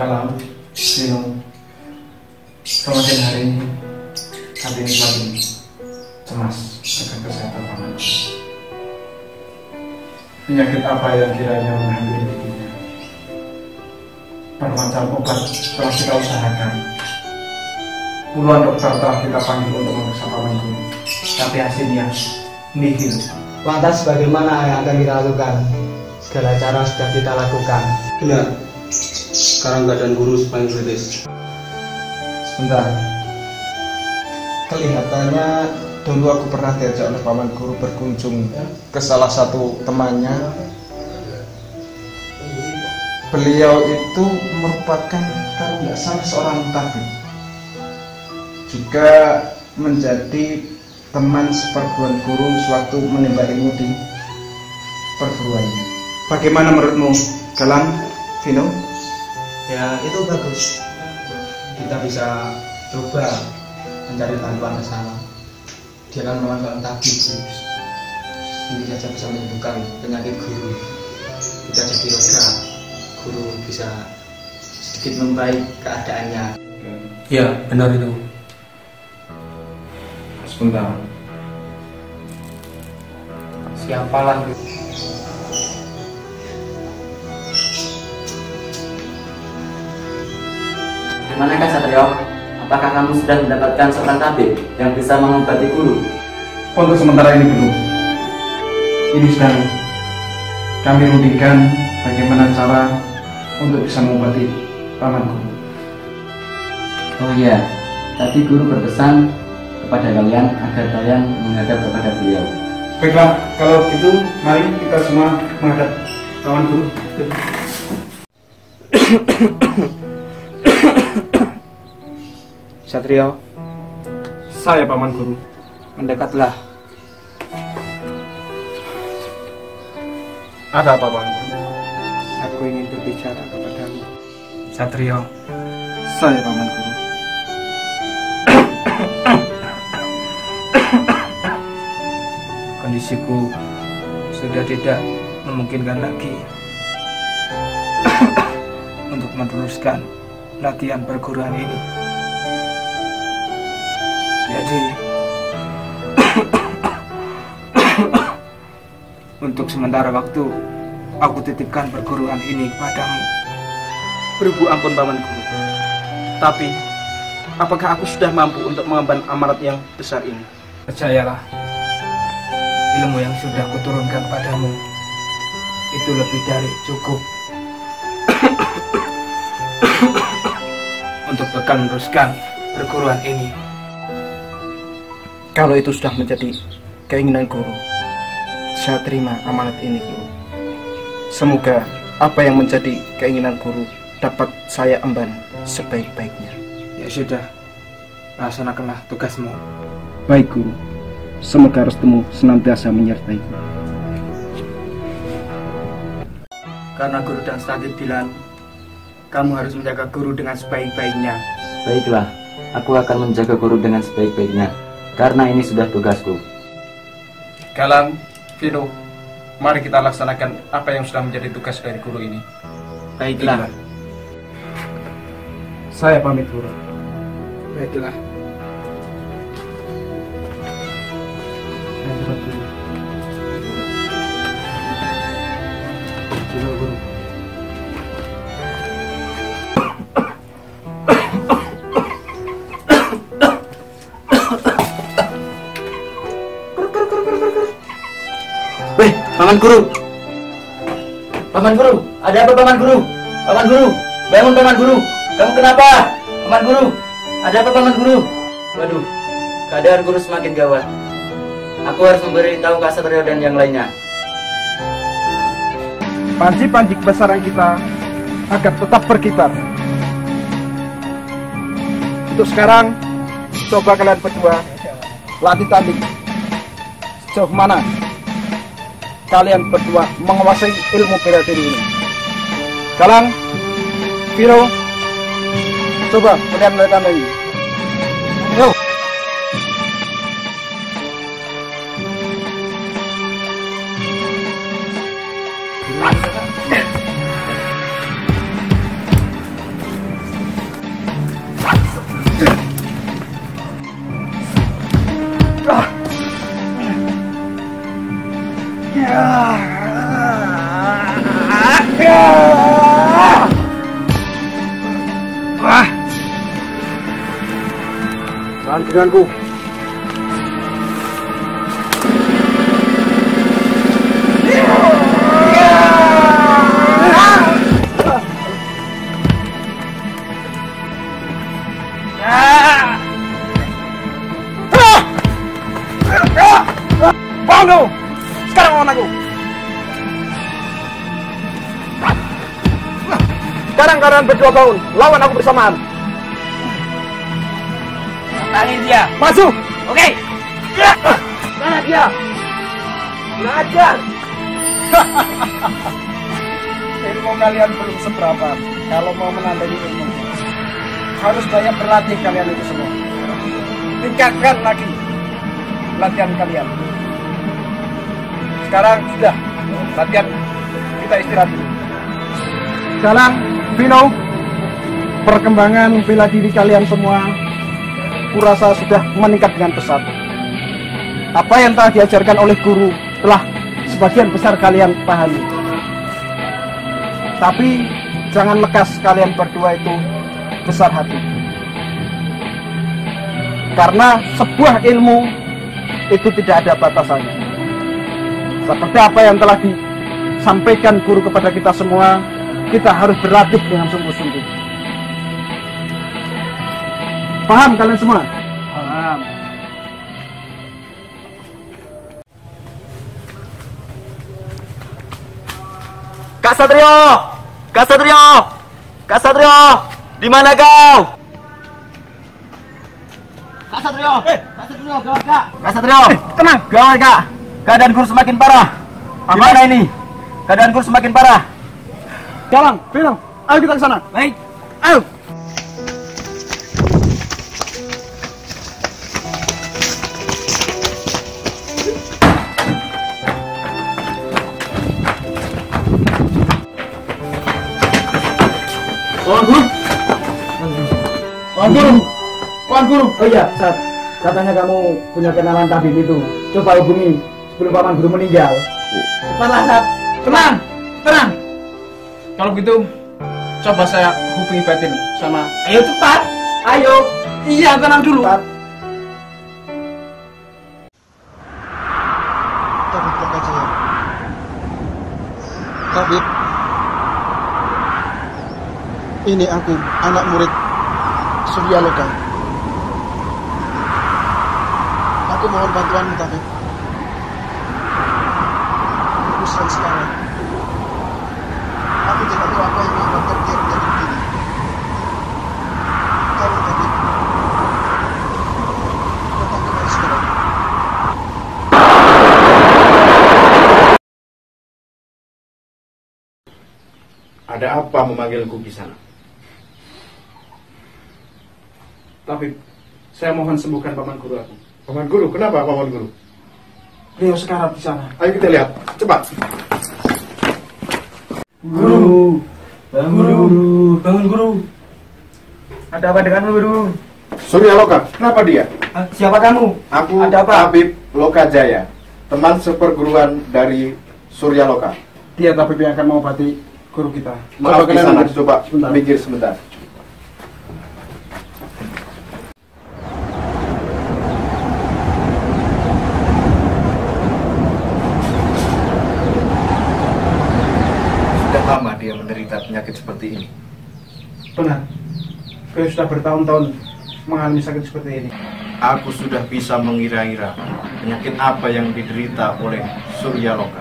Kalam, Sino, semakin hari hati ini semakin cemas akan kesehatan pamanku. Penyakit apa yang kiranya menghampiri dirinya? Bermacam obat telah kita usahakan. Puluhan dokter telah kita panggil untuk memeriksa pamanku, tapi hasilnya nihil. Lantas bagaimana yang akan kita lakukan? Segala cara sudah kita lakukan. Benar. Sekarang keadaan guru semakin kritis. Sebentar. Kelihatannya dulu aku pernah diajak oleh paman guru berkunjung ke salah satu temannya. Beliau itu merupakan kalau nggak salah seorang tabib, juga menjadi teman seperguruan guru sewaktu menimba ilmu di perguruannya. Bagaimana menurutmu, Galang, Vino? Ya itu bagus. Kita bisa coba mencari bantuan ke sana. Dia kan memang seorang tabib, mungkin saja bisa menyembuhkan penyakit guru. Kita jadi lega, guru bisa sedikit membaik keadaannya. Ya, benar itu. Sebentar. Siapa lagi? Manakah Satrio? Apakah kamu sudah mendapatkan seorang tabib yang bisa mengobati guru? Untuk sementara ini belum. Ini sedang kami rundingkan bagaimana cara untuk bisa mengobati pamanku. Oh iya, tadi guru berpesan kepada kalian agar kalian menghadap kepada beliau. Baiklah, kalau gitu mari kita semua menghadap paman guru. Satrio, Saya paman guru. mendekatlah. Ada apa paman guru? Aku ingin berbicara kepadamu. Satrio. Saya paman guru. Kondisiku sudah tidak memungkinkan lagi untuk meneruskan latihan perguruan ini. Jadi untuk sementara waktu aku titipkan perguruan ini padamu. Beribu ampun paman guru. Tapi apakah aku sudah mampu untuk mengemban amanat yang besar ini? Percayalah, ilmu yang sudah kuturunkan padamu itu lebih dari cukup untuk bekal meneruskan perguruan ini. Kalau itu sudah menjadi keinginan guru, saya terima amanat ini guru. Semoga apa yang menjadi keinginan guru dapat saya emban sebaik-baiknya. Ya sudah, laksanakanlah tugasmu. Baik guru, semoga restumu senantiasa menyertaiku. Karena guru dan Stadid bilang, kamu harus menjaga guru dengan sebaik-baiknya. Baiklah, aku akan menjaga guru dengan sebaik-baiknya, karena ini sudah tugasku. Galang, Vino, mari kita laksanakan apa yang sudah menjadi tugas dari guru ini. Baiklah. Saya pamit guru. Baiklah. Paman Guru. Paman Guru, ada apa Paman Guru? Paman Guru, bangun Paman Guru. Kamu kenapa? Paman Guru, ada apa Paman Guru? Waduh, keadaan Guru semakin gawat. Aku harus memberitahu Kak Satrio dan yang lainnya. Panji-panji kebesaran kita agar tetap berkibar. Untuk sekarang, coba kalian berdua latih tanding. Sejauh mana kalian berdua menguasai ilmu bela diri ini? Galang, Vino, coba kalian latih tanding. Yo. Tahan denganku. Bangun! Sekarang lawan aku. Sekarang kalian berdua bangun, lawan aku bersamaan. Tangin dia. Maju! Oke. Mana dia? Belajar! Ilmu kalian belum seberapa. Kalau mau menandai ilmu, harus banyak berlatih kalian itu semua. Tingkatkan lagi latihan kalian. Sekarang sudah latihan, kita istirahat dulu. Sekarang, Vino, perkembangan bela diri kalian semua kurasa sudah meningkat dengan pesat. Apa yang telah diajarkan oleh guru telah sebagian besar kalian pahami. Tapi jangan lekas kalian berdua itu besar hati. Karena sebuah ilmu itu tidak ada batasannya. Seperti apa yang telah disampaikan guru kepada kita semua, kita harus berlatih dengan sungguh-sungguh. Paham kalian semua? Paham. Kak Satrio! Kak Satrio! Kak Satrio! Di mana kau? Kak Satrio! Kak Satrio, gawat Kak! Kak Satrio! Tenang! Gawat Kak! Keadaan guru semakin parah. Gimana ini? Keadaan guru semakin parah. Galang, Vino, ayo kita ke sana. Baik. Ayo! Tuan Guru. Tuan Guru! Tuan Guru! Oh iya, Sat. Katanya kamu punya kenalan tabib itu. Coba hubungi sebelum Paman Guru meninggal. Cepatlah, Sat. Tenang! Tenang! Kalau begitu, coba saya hubungi batin sama... Ayo cepat! Ayo! Iya, tenang dulu. Cepat. Tabib Lokajaya. Tabib, ini aku, anak murid Surya Loka. Aku mohon bantuanmu, Tabib. Aku sedang sekarat. Aku tidak tahu apa yang menyebabkan dia menjadi begini. Tolong, Tabib. Datang kemari segera. Ada apa memanggilku di sana? Tabib, saya mohon sembuhkan paman guru aku. Paman Guru, kenapa Paman Guru? Beliau sekarat di sana. Ayo kita lihat, cepat. Guru. Bangun Guru. Bangun Guru. Ada apa denganmu, Guru? Surya Loka, kenapa dia? Siapa kamu? Aku Ada apa? Tabib Lokajaya, teman seperguruan dari Surya Loka. Dia tabib yang akan mengobati guru kita. Maaf Coba di sana, minggir coba sebentar. minggir sebentar. Kau sudah bertahun-tahun mengalami sakit seperti ini. Aku sudah bisa mengira-ngira penyakit apa yang diderita oleh Suryaloka.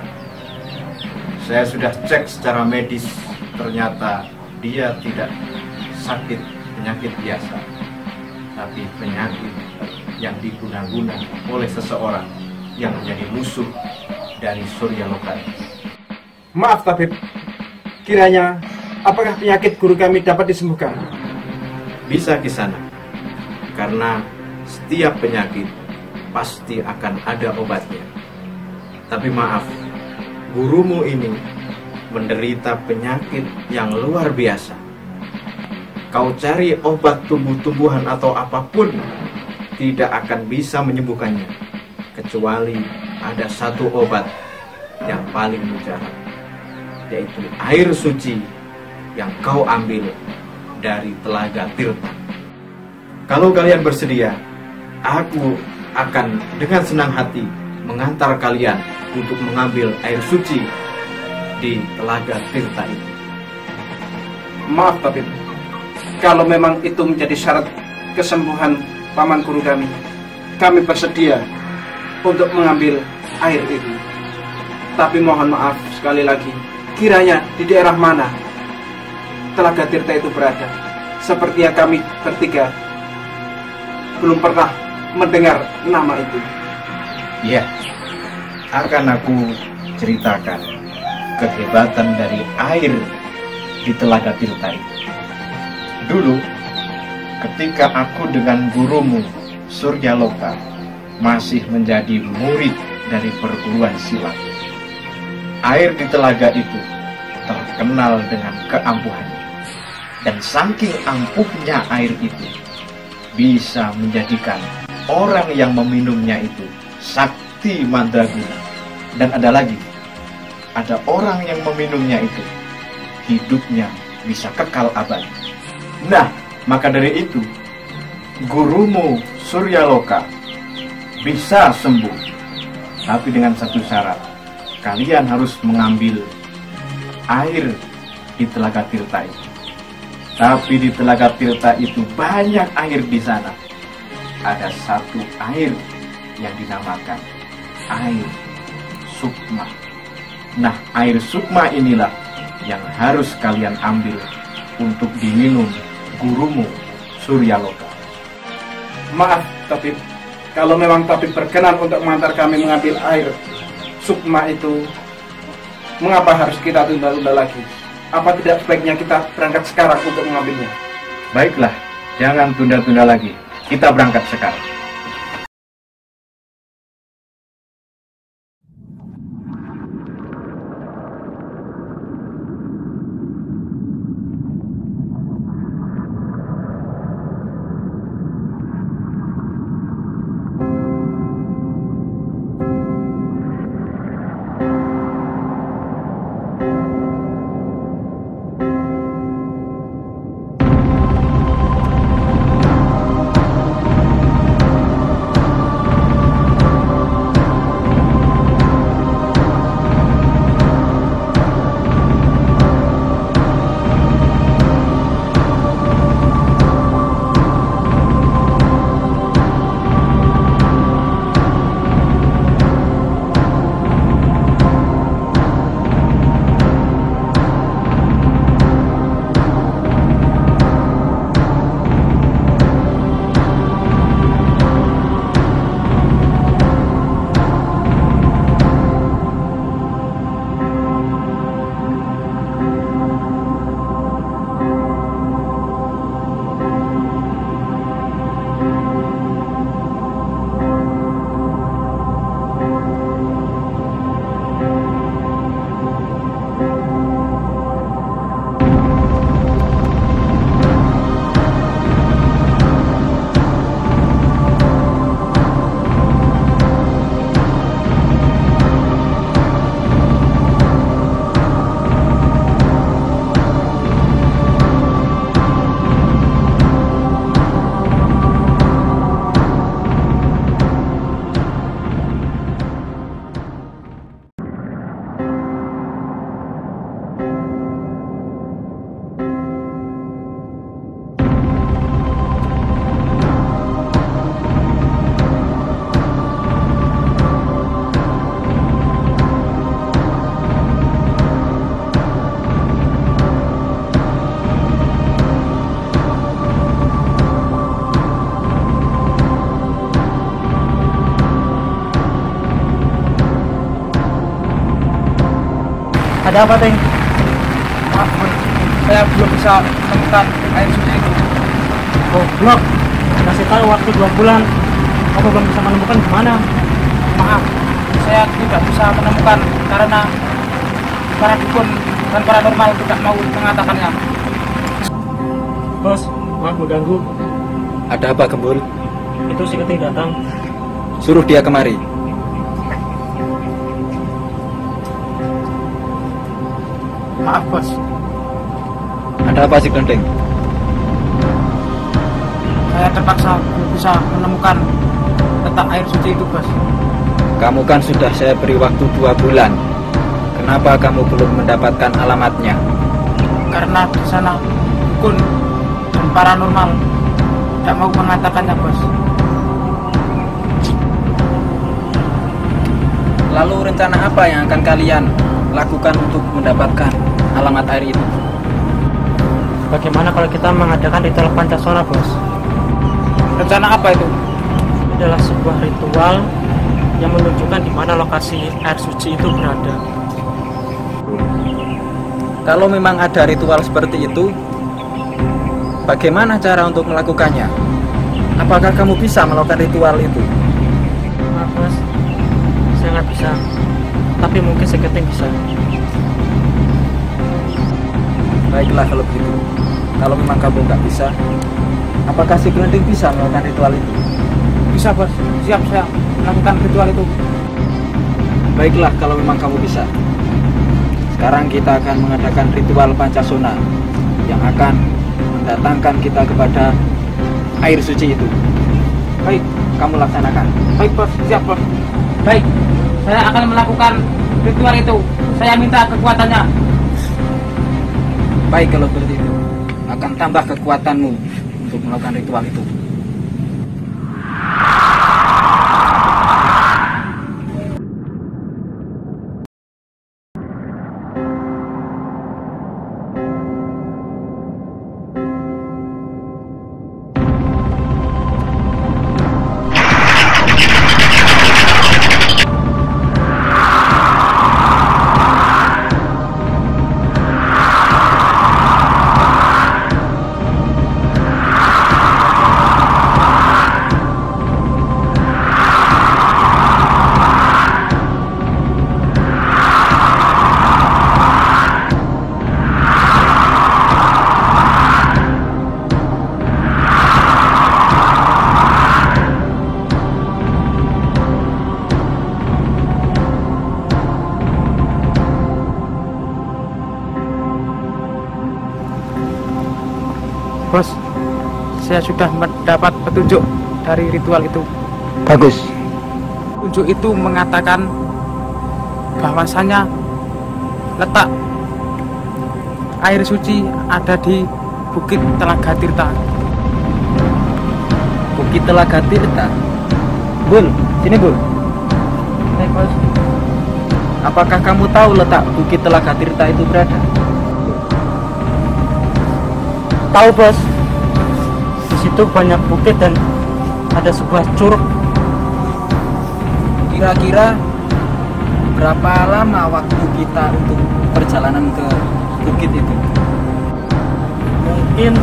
Saya sudah cek secara medis, ternyata dia tidak sakit penyakit biasa, tapi penyakit yang diguna-guna oleh seseorang yang menjadi musuh dari Suryaloka. Maaf tabib, kiranya apakah penyakit guru kami dapat disembuhkan? Bisa ke sana, karena setiap penyakit pasti akan ada obatnya. Tapi maaf, gurumu ini menderita penyakit yang luar biasa. Kau cari obat tumbuh-tumbuhan atau apapun tidak akan bisa menyembuhkannya, kecuali ada satu obat yang paling mujarab, yaitu air suci yang kau ambil dari telaga Tirta. Kalau kalian bersedia, aku akan dengan senang hati mengantar kalian untuk mengambil air suci di telaga Tirta itu. Maaf tabib, kalau memang itu menjadi syarat kesembuhan paman guru kami bersedia untuk mengambil air itu. Tapi mohon maaf sekali lagi, kiranya di daerah mana telaga Tirta itu berada? Sepertinya kami bertiga belum pernah mendengar nama itu. Ya, akan aku ceritakan kehebatan dari air di telaga Tirta itu. Dulu, ketika aku dengan gurumu Suryaloka masih menjadi murid dari perguruan silat, air di telaga itu terkenal dengan keampuhannya. Dan saking ampuhnya air itu, bisa menjadikan orang yang meminumnya itu sakti mandraguna. Dan ada lagi, ada orang yang meminumnya itu hidupnya bisa kekal abadi. Nah, maka dari itu gurumu Suryaloka bisa sembuh, tapi dengan satu syarat. Kalian harus mengambil air di telaga Tirta itu. Tapi di telaga Tirta itu banyak air di sana. Ada satu air yang dinamakan air sukma. Nah, air sukma inilah yang harus kalian ambil untuk diminum gurumu Suryaloka. Maaf tabib, kalau memang tabib berkenan untuk mengantar kami mengambil air sukma itu, mengapa harus kita tunda-tunda lagi? Apa tidak sebaiknya kita berangkat sekarang untuk mengambilnya? Baiklah, jangan tunda-tunda lagi. Kita berangkat sekarang. Ada apa, Teng? Maaf, Bun. Saya belum bisa menemukan air suci itu. Goblok. Kasih tahu waktu 2 bulan. Aku belum bisa menemukan gimana. Maaf, saya tidak bisa menemukan karena para dukun dan paranormal tidak mau mengatakannya. Bos, maaf mengganggu. Ada apa, Gembul? Itu si Keting datang. Suruh dia kemari. Maaf, Bos. Ada apa, si Keting? Saya terpaksa belum bisa menemukan letak air suci itu, Bos. Kamu kan sudah saya beri waktu 2 bulan. Kenapa kamu belum mendapatkan alamatnya? Karena di sana dukun dan paranormal tidak mau mengatakannya, Bos. Lalu rencana apa yang akan kalian lakukan untuk mendapatkan alamat air itu? Bagaimana kalau kita mengadakan ritual Pancasona, Bos? Rencana apa itu? Ini adalah sebuah ritual yang menunjukkan di mana lokasi air suci itu berada. Kalau memang ada ritual seperti itu, bagaimana cara untuk melakukannya? Apakah kamu bisa melakukan ritual itu? Maaf, Bos. Saya nggak bisa. Tapi mungkin si Keting bisa. Baiklah kalau begitu. Kalau memang kamu nggak bisa, apakah si Keting bisa melakukan ritual itu? Bisa, Bos. Siap saya melakukan ritual itu. Baiklah kalau memang kamu bisa. Sekarang kita akan mengadakan ritual Pancasona yang akan mendatangkan kita kepada air suci itu. Baik, kamu laksanakan. Baik, Bos. Siap, Bos. Baik, saya akan melakukan ritual itu. Saya minta kekuatannya. Baik kalau seperti itu. Akan tambah kekuatanmu untuk melakukan ritual itu. Bos, saya sudah mendapat petunjuk dari ritual itu. Bagus. Petunjuk itu mengatakan bahwasanya letak air suci ada di Bukit Telaga Tirta. Bukit Telaga Tirta. Bul, sini Bul. Baik, Bos. Apakah kamu tahu letak Bukit Telaga Tirta itu berada? Tahu, Bos. Di situ banyak bukit dan ada sebuah curug. Kira-kira berapa lama waktu kita untuk perjalanan ke bukit itu? Mungkin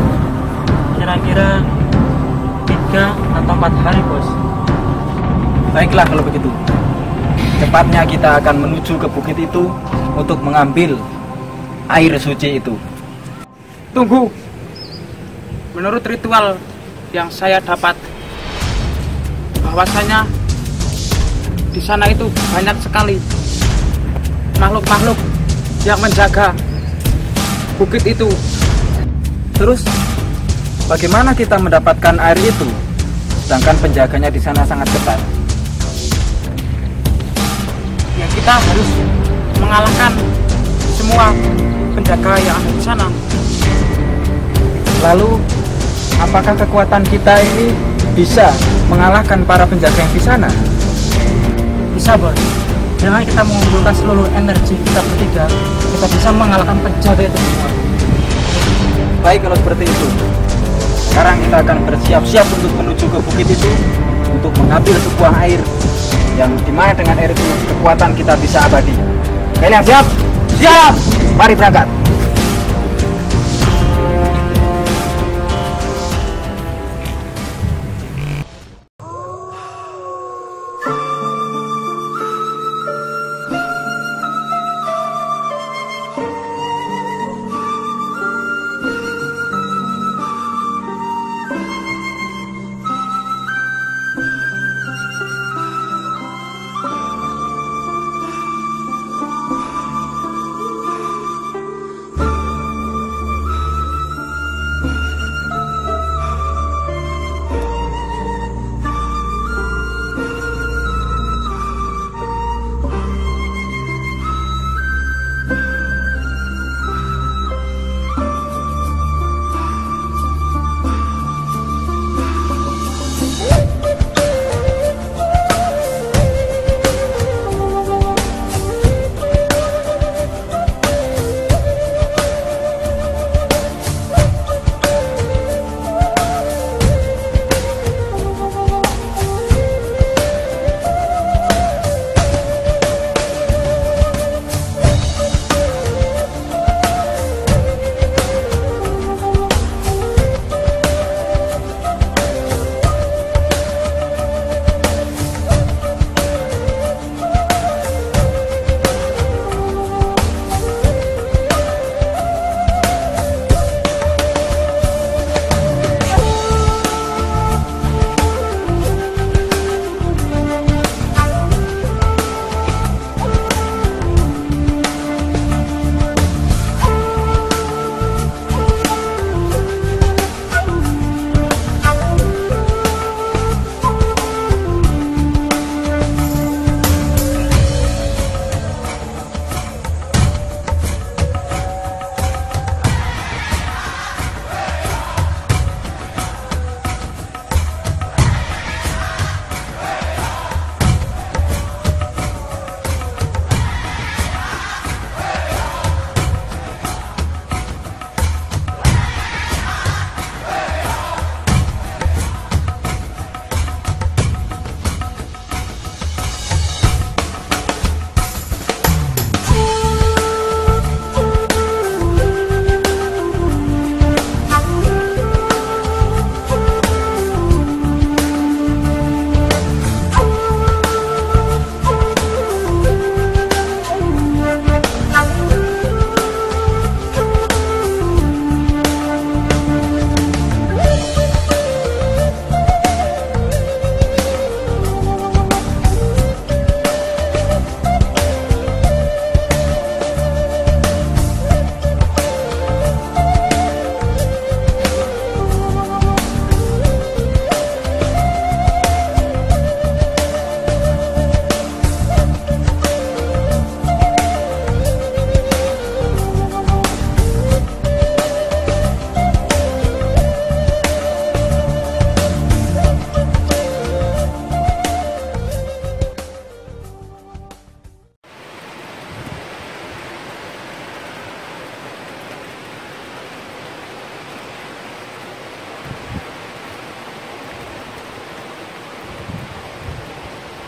kira-kira 3 atau 4 hari, Bos. Baiklah kalau begitu. Cepatnya kita akan menuju ke bukit itu untuk mengambil air suci itu. Tunggu. Menurut ritual yang saya dapat, bahwasanya di sana itu banyak sekali makhluk-makhluk yang menjaga bukit itu. Terus bagaimana kita mendapatkan air itu? Sedangkan penjaganya di sana sangat ketat. Ya, kita harus mengalahkan semua penjaga yang ada di sana. Lalu apakah kekuatan kita ini bisa mengalahkan para penjaga yang di sana? Bisa, Bos. Dengan kita mengumpulkan seluruh energi kita bertiga, kita bisa mengalahkan penjaga itu semua. Baik kalau seperti itu. Sekarang kita akan bersiap-siap untuk menuju ke bukit itu untuk mengambil sebuah air yang dimana dengan air itu kekuatan kita bisa abadi. Kalian siap? Siap. Mari berangkat.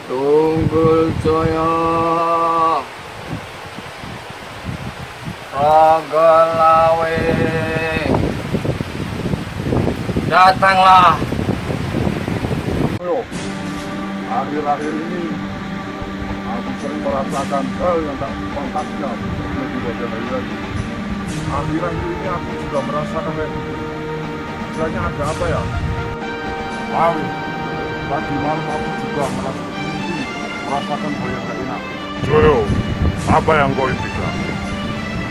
Tunggul Jaya, Ragalawe, datanglah. Akhir-akhir ini aku sering merasakan hal yang tak pantasnya terjadi pada Hairani. Akhir-akhir ini aku juga merasakan kayak gitu. Sebenarnya ada apa ya? Tahu, tadi malam aku juga merasakan hal yang gak enak. Joyo, apa yang kau impikan?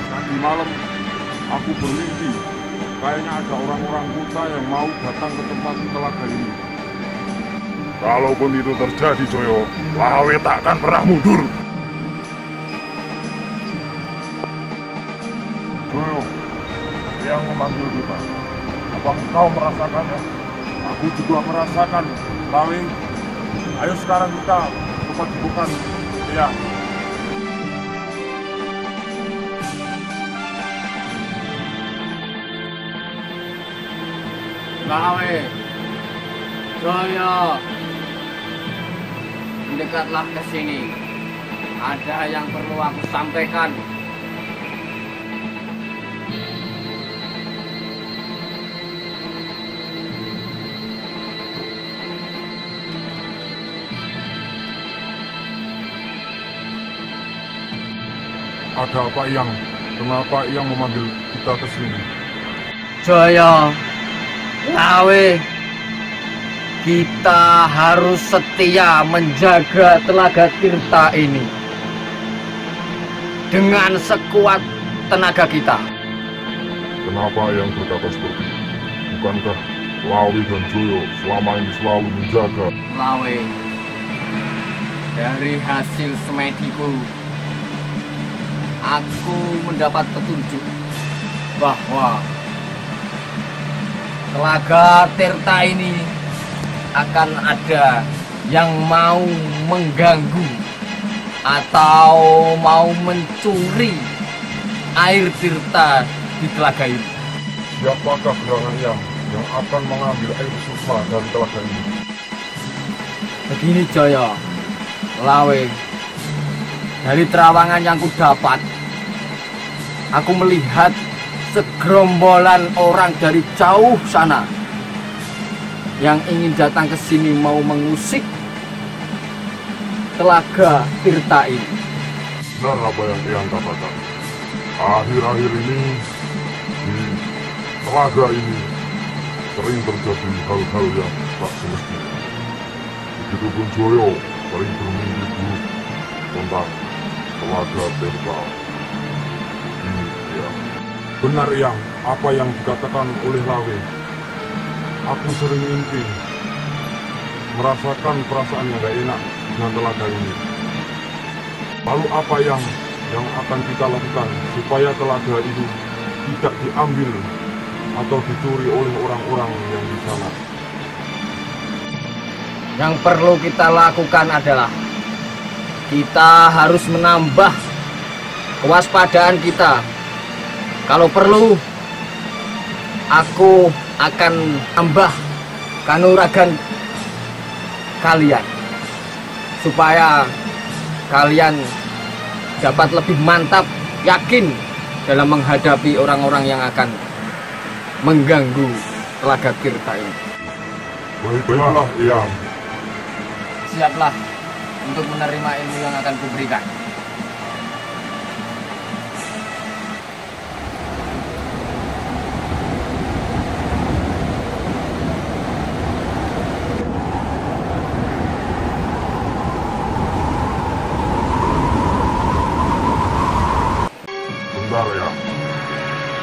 Tadi malam aku bermimpi, kayaknya ada orang-orang buta yang mau datang ke tempat telaga ini. Kalaupun itu terjadi, Joyo, Lawe tak akan pernah mundur. Joyo, yang memanggil kita. Apa kau merasakannya? Aku juga merasakan, Lawe. Ayo sekarang kita tempat bukan. Ya. Lawe, Joyo, mendekatlah ke sini. Ada yang perlu aku sampaikan. ada apa yang? Kenapa yang memanggil kita ke sini? Jaya, Lawe, kita harus setia menjaga Telaga Tirta ini dengan sekuat tenaga kita. Kenapa yang berkata seperti itu? Bukankah Lawe dan Joyo selama ini selalu menjaga? Lawe, dari hasil semediku, aku mendapat petunjuk bahwa Telaga Tirta ini akan ada yang mau mengganggu atau mau mencuri air tirta di telaga ini. Siapakah gerangan yang akan mengambil air sukma dari telaga ini? Begini Jaya, Lawe, dari terawangan yang kudapat, aku melihat segerombolan orang dari jauh sana yang ingin datang ke sini mau mengusik Telaga Tirta ini. Benar apa yang Eyang katakan. Akhir-akhir ini di telaga ini sering terjadi hal-hal yang tak semestinya. Begitupun Joyo sering bermimpi buruk tentang Telaga Tirta ini, ya. Benar Eyang, apa yang dikatakan oleh Lawe. Aku sering mimpi merasakan perasaan yang gak enak dengan telaga ini. Lalu apa yang akan kita lakukan supaya telaga itu tidak diambil atau dicuri oleh orang-orang yang di sana? Yang perlu kita lakukan adalah kita harus menambah kewaspadaan kita. Kalau perlu, aku akan tambah kanuragan kalian supaya kalian dapat lebih mantap, yakin dalam menghadapi orang-orang yang akan mengganggu Telaga Tirta ini. Baiklah, Eyang. Siaplah untuk menerima ilmu yang akan kuberikan.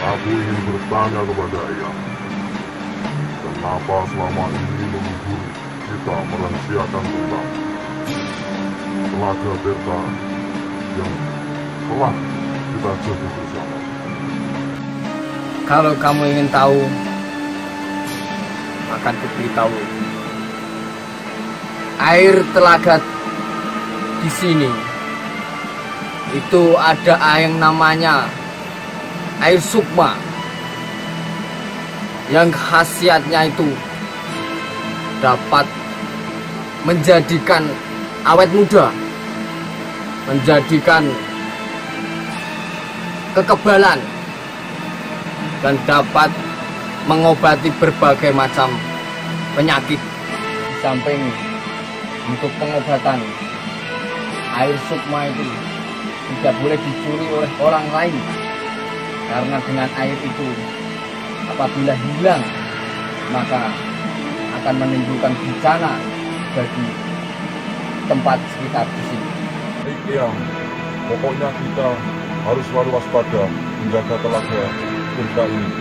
Aku ingin bertanya kepada Eyang, kenapa selama ini leluhur kita merahasiakan tentang Telaga Tirta yang telah kita jaga bersama? Kalau kamu ingin tahu, akan kuberitahu. Air telaga di sini itu ada yang namanya air sukma, yang khasiatnya itu dapat menjadikan awet muda, menjadikan kekebalan, dan dapat mengobati berbagai macam penyakit. Di samping untuk pengobatan, air sukma itu tidak boleh dicuri oleh orang lain. Karena dengan air itu apabila hilang, maka akan menimbulkan bencana bagi tempat sekitar di sini. Baik Eyang, pokoknya kita harus selalu waspada menjaga Telaga Tirta ini.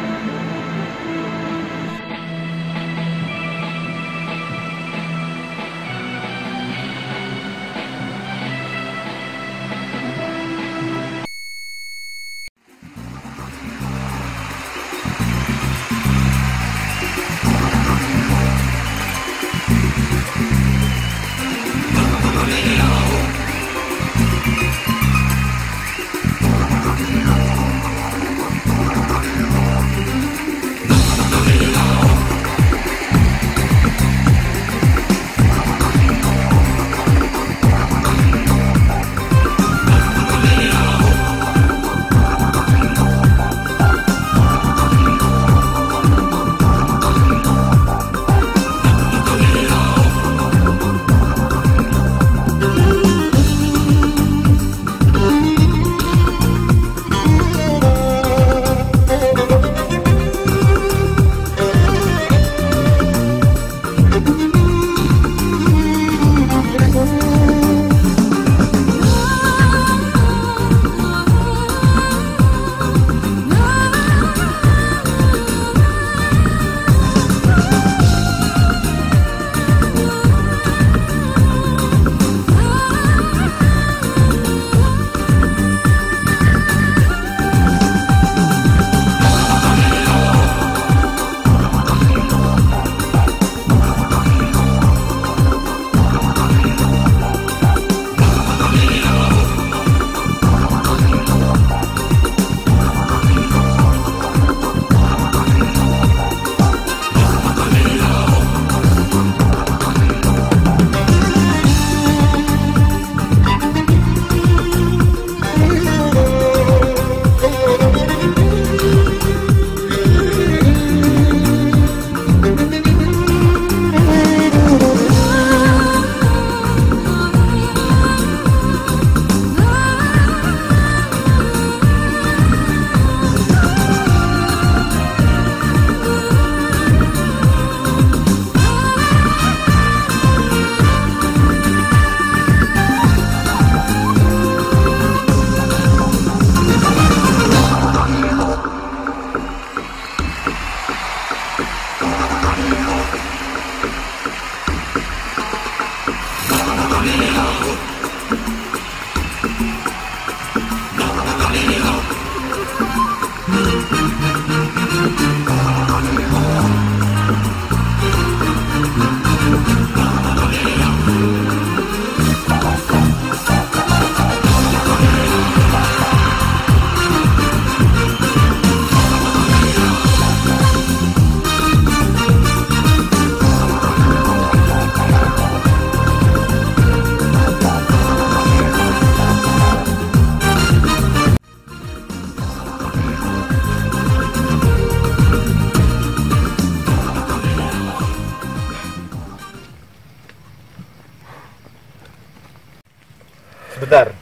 Bentar.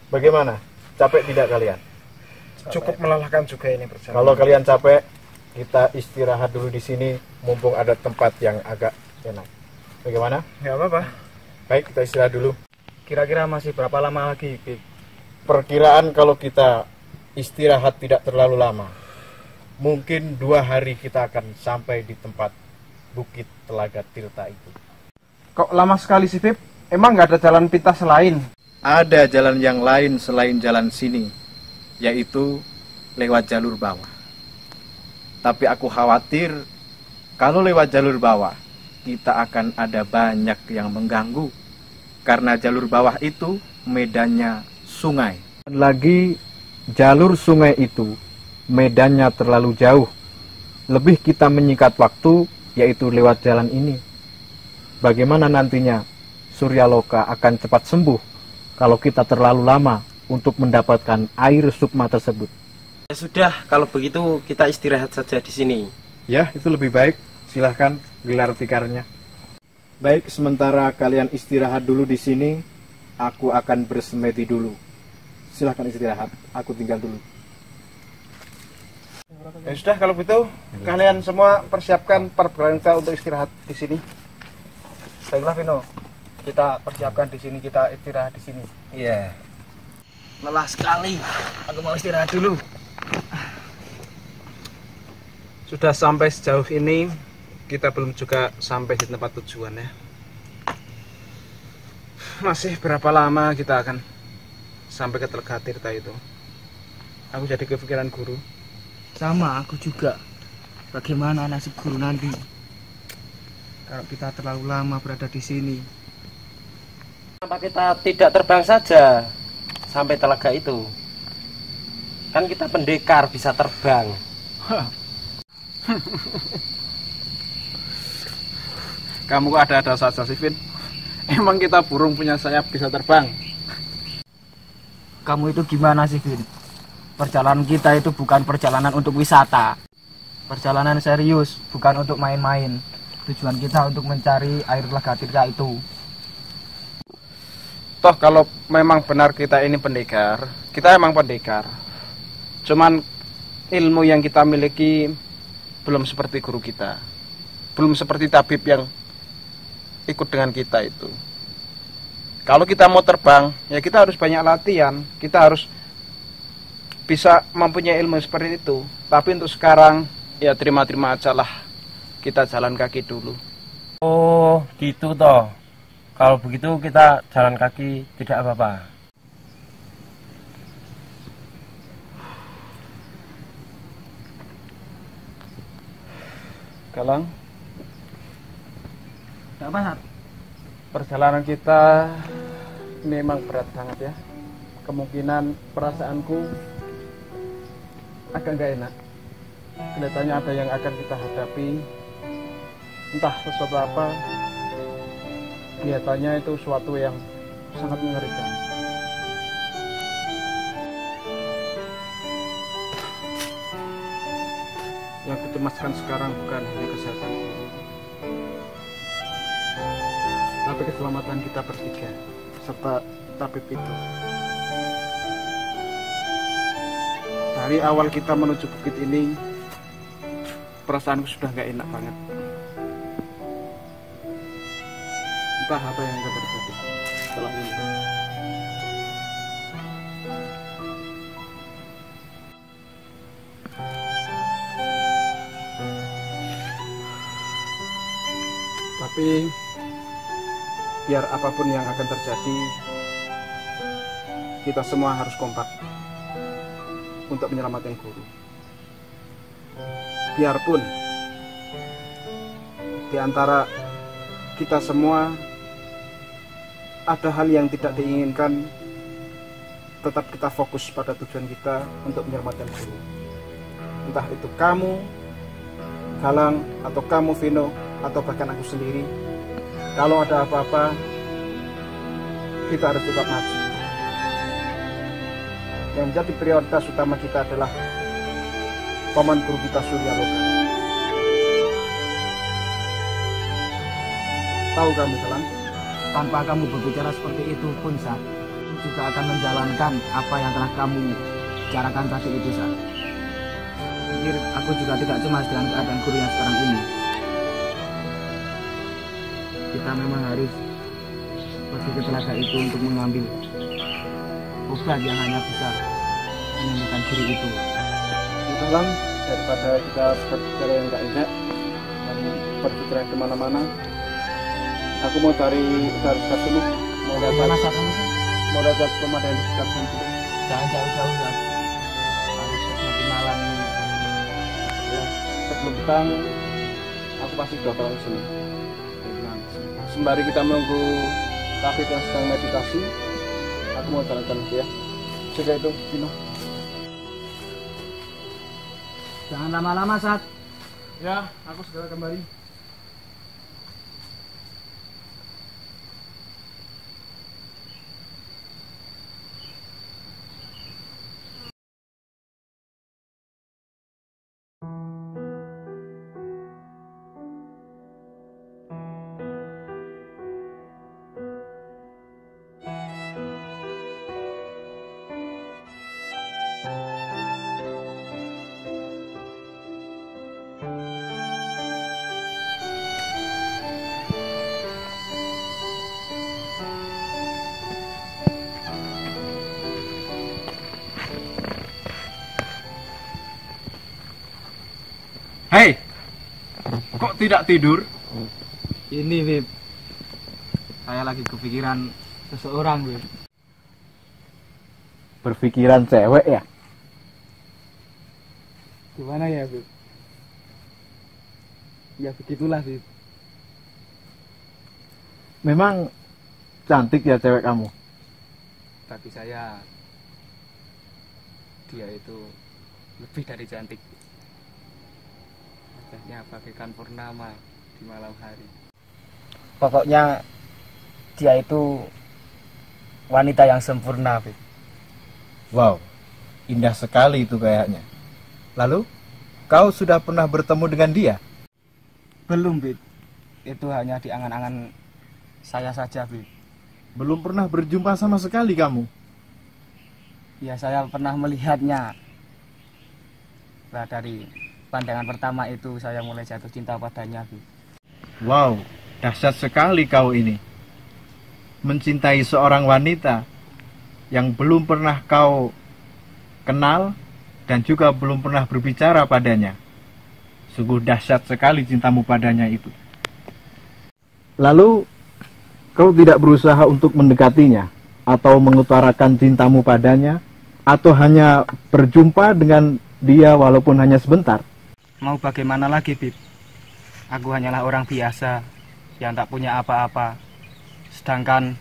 Bagaimana? Capek tidak kalian? Cukup melelahkan juga ini perjalanan. Kalau kalian capek, kita istirahat dulu di sini, mumpung ada tempat yang agak enak. Bagaimana? Nggak apa-apa. Baik, kita istirahat dulu. Kira-kira masih berapa lama lagi, Bib? Perkiraan kalau kita istirahat tidak terlalu lama, mungkin 2 hari kita akan sampai di tempat Bukit Telaga Tirta itu. Kok lama sekali sih, Bib? Emang nggak ada jalan pintas lain? Ada jalan yang lain selain jalan sini, yaitu lewat jalur bawah. Tapi aku khawatir kalau lewat jalur bawah, kita akan ada banyak yang mengganggu. Karena jalur bawah itu medannya sungai. Lagi jalur sungai itu medannya terlalu jauh. Lebih kita menyingkat waktu, yaitu lewat jalan ini. Bagaimana nantinya Suryaloka akan cepat sembuh kalau kita terlalu lama untuk mendapatkan air sukma tersebut? Ya sudah, kalau begitu kita istirahat saja di sini. Ya, itu lebih baik. Silahkan gelar tikarnya. Baik, sementara kalian istirahat dulu di sini, aku akan bersemedi dulu. Silahkan istirahat, aku tinggal dulu. Ya sudah, kalau begitu kalian semua persiapkan perjalanan kita untuk istirahat di sini. Baiklah, Vino. Kita persiapkan di sini, kita istirahat di sini. Iya. Lelah sekali. Aku mau istirahat dulu. Sudah sampai sejauh ini, kita belum juga sampai di tempat tujuan ya. Masih berapa lama kita akan sampai ke Telaga Tirta itu? Aku jadi kepikiran guru. Sama, aku juga. Bagaimana nasib guru nanti? Kalau kita terlalu lama berada di sini. Kenapa kita tidak terbang saja sampai telaga itu? Kan kita pendekar, bisa terbang. Kamu kok ada-ada saja sih, Vin? Emang kita burung punya sayap bisa terbang? Kamu itu gimana sih, Vin? Perjalanan kita itu bukan perjalanan untuk wisata. Perjalanan serius, bukan untuk main-main. Tujuan kita untuk mencari air Telaga Tirta itu. Toh kalau memang benar kita ini pendekar, kita emang pendekar. Cuman ilmu yang kita miliki belum seperti guru kita. Belum seperti tabib yang ikut dengan kita itu. Kalau kita mau terbang, ya kita harus banyak latihan. Kita harus bisa mempunyai ilmu seperti itu. Tapi untuk sekarang, ya terima-terima aja lah. Kita jalan kaki dulu. Oh, gitu toh. Kalau begitu kita jalan kaki tidak apa-apa. Galang, Tidak apa, perjalanan kita memang berat banget ya. Kemungkinan perasaanku agak nggak enak. Kelihatannya ada yang akan kita hadapi. Entah sesuatu apa. Kelihatannya itu suatu yang sangat mengerikan. Yang kucemaskan sekarang bukan hanya kesehatan, tapi keselamatan kita bertiga serta tabib itu. Dari awal kita menuju bukit ini, perasaanku sudah nggak enak banget. Entah apa yang akan terjadi setelah ini. Tapi biar apapun yang akan terjadi, kita semua harus kompak untuk menyelamatkan guru. Biarpun di antara kita semua ada hal yang tidak diinginkan, tetap kita fokus pada tujuan kita untuk menyelamatkan guru. Entah itu kamu, Galang, atau kamu, Vino, atau bahkan aku sendiri. Kalau ada apa-apa, kita harus tetap maju. Yang menjadi prioritas utama kita adalah paman guru kita Suryaloka. Tahu kamu, Galang? Tanpa kamu berbicara seperti itu pun, Sat, juga akan menjalankan apa yang telah kamu bicarakan tadi itu, Sa. Pikir aku juga tidak cemas dengan keadaan guru yang sekarang ini. Kita memang harus pergi ke telaga itu untuk mengambil obat yang hanya bisa menyembuhkan guru itu. Udahlah, daripada kita berbicara yang enggak enak dan berbicara kemana-mana, aku mau cari Ustaz dulu. Mau dapat pemadaian sekitar sini. Jangan jauh-jauh ya. Harus semakin malam ini. Ya, sebelum petang aku pasti sudah pulang sini. Nah, sembari kita menunggu Rafid yang sedang meditasi, aku mau jalan-jalan ya. Jaga itu, Dino. Jangan lama-lama, Sat. Ya, aku segera kembali. Hei, kok tidak tidur? Ini, Bib. Saya lagi kepikiran seseorang, Bib. Berpikiran cewek ya? Gimana ya, Bib? Ya begitulah, Bib. Memang cantik ya cewek kamu? Bagi saya, dia itu lebih dari cantik. Wajahnya bagaikan purnama di malam hari. Pokoknya dia itu wanita yang sempurna, Bib. Wow, indah sekali itu kayaknya. Lalu, kau sudah pernah bertemu dengan dia? Belum, Bib. Itu hanya di angan-angan saya saja, Bib. Belum pernah berjumpa sama sekali kamu? Ya, saya pernah melihatnya. Nah, dari pandangan pertama itu saya mulai jatuh cinta padanya, Bib. Wow, dahsyat sekali kau ini. Mencintai seorang wanita yang belum pernah kau kenal dan juga belum pernah berbicara padanya. Sungguh dahsyat sekali cintamu padanya itu. Lalu, kau tidak berusaha untuk mendekatinya atau mengutarakan cintamu padanya, atau hanya berjumpa dengan dia walaupun hanya sebentar? Mau bagaimana lagi, Bib? Aku hanyalah orang biasa yang tak punya apa-apa. Sedangkan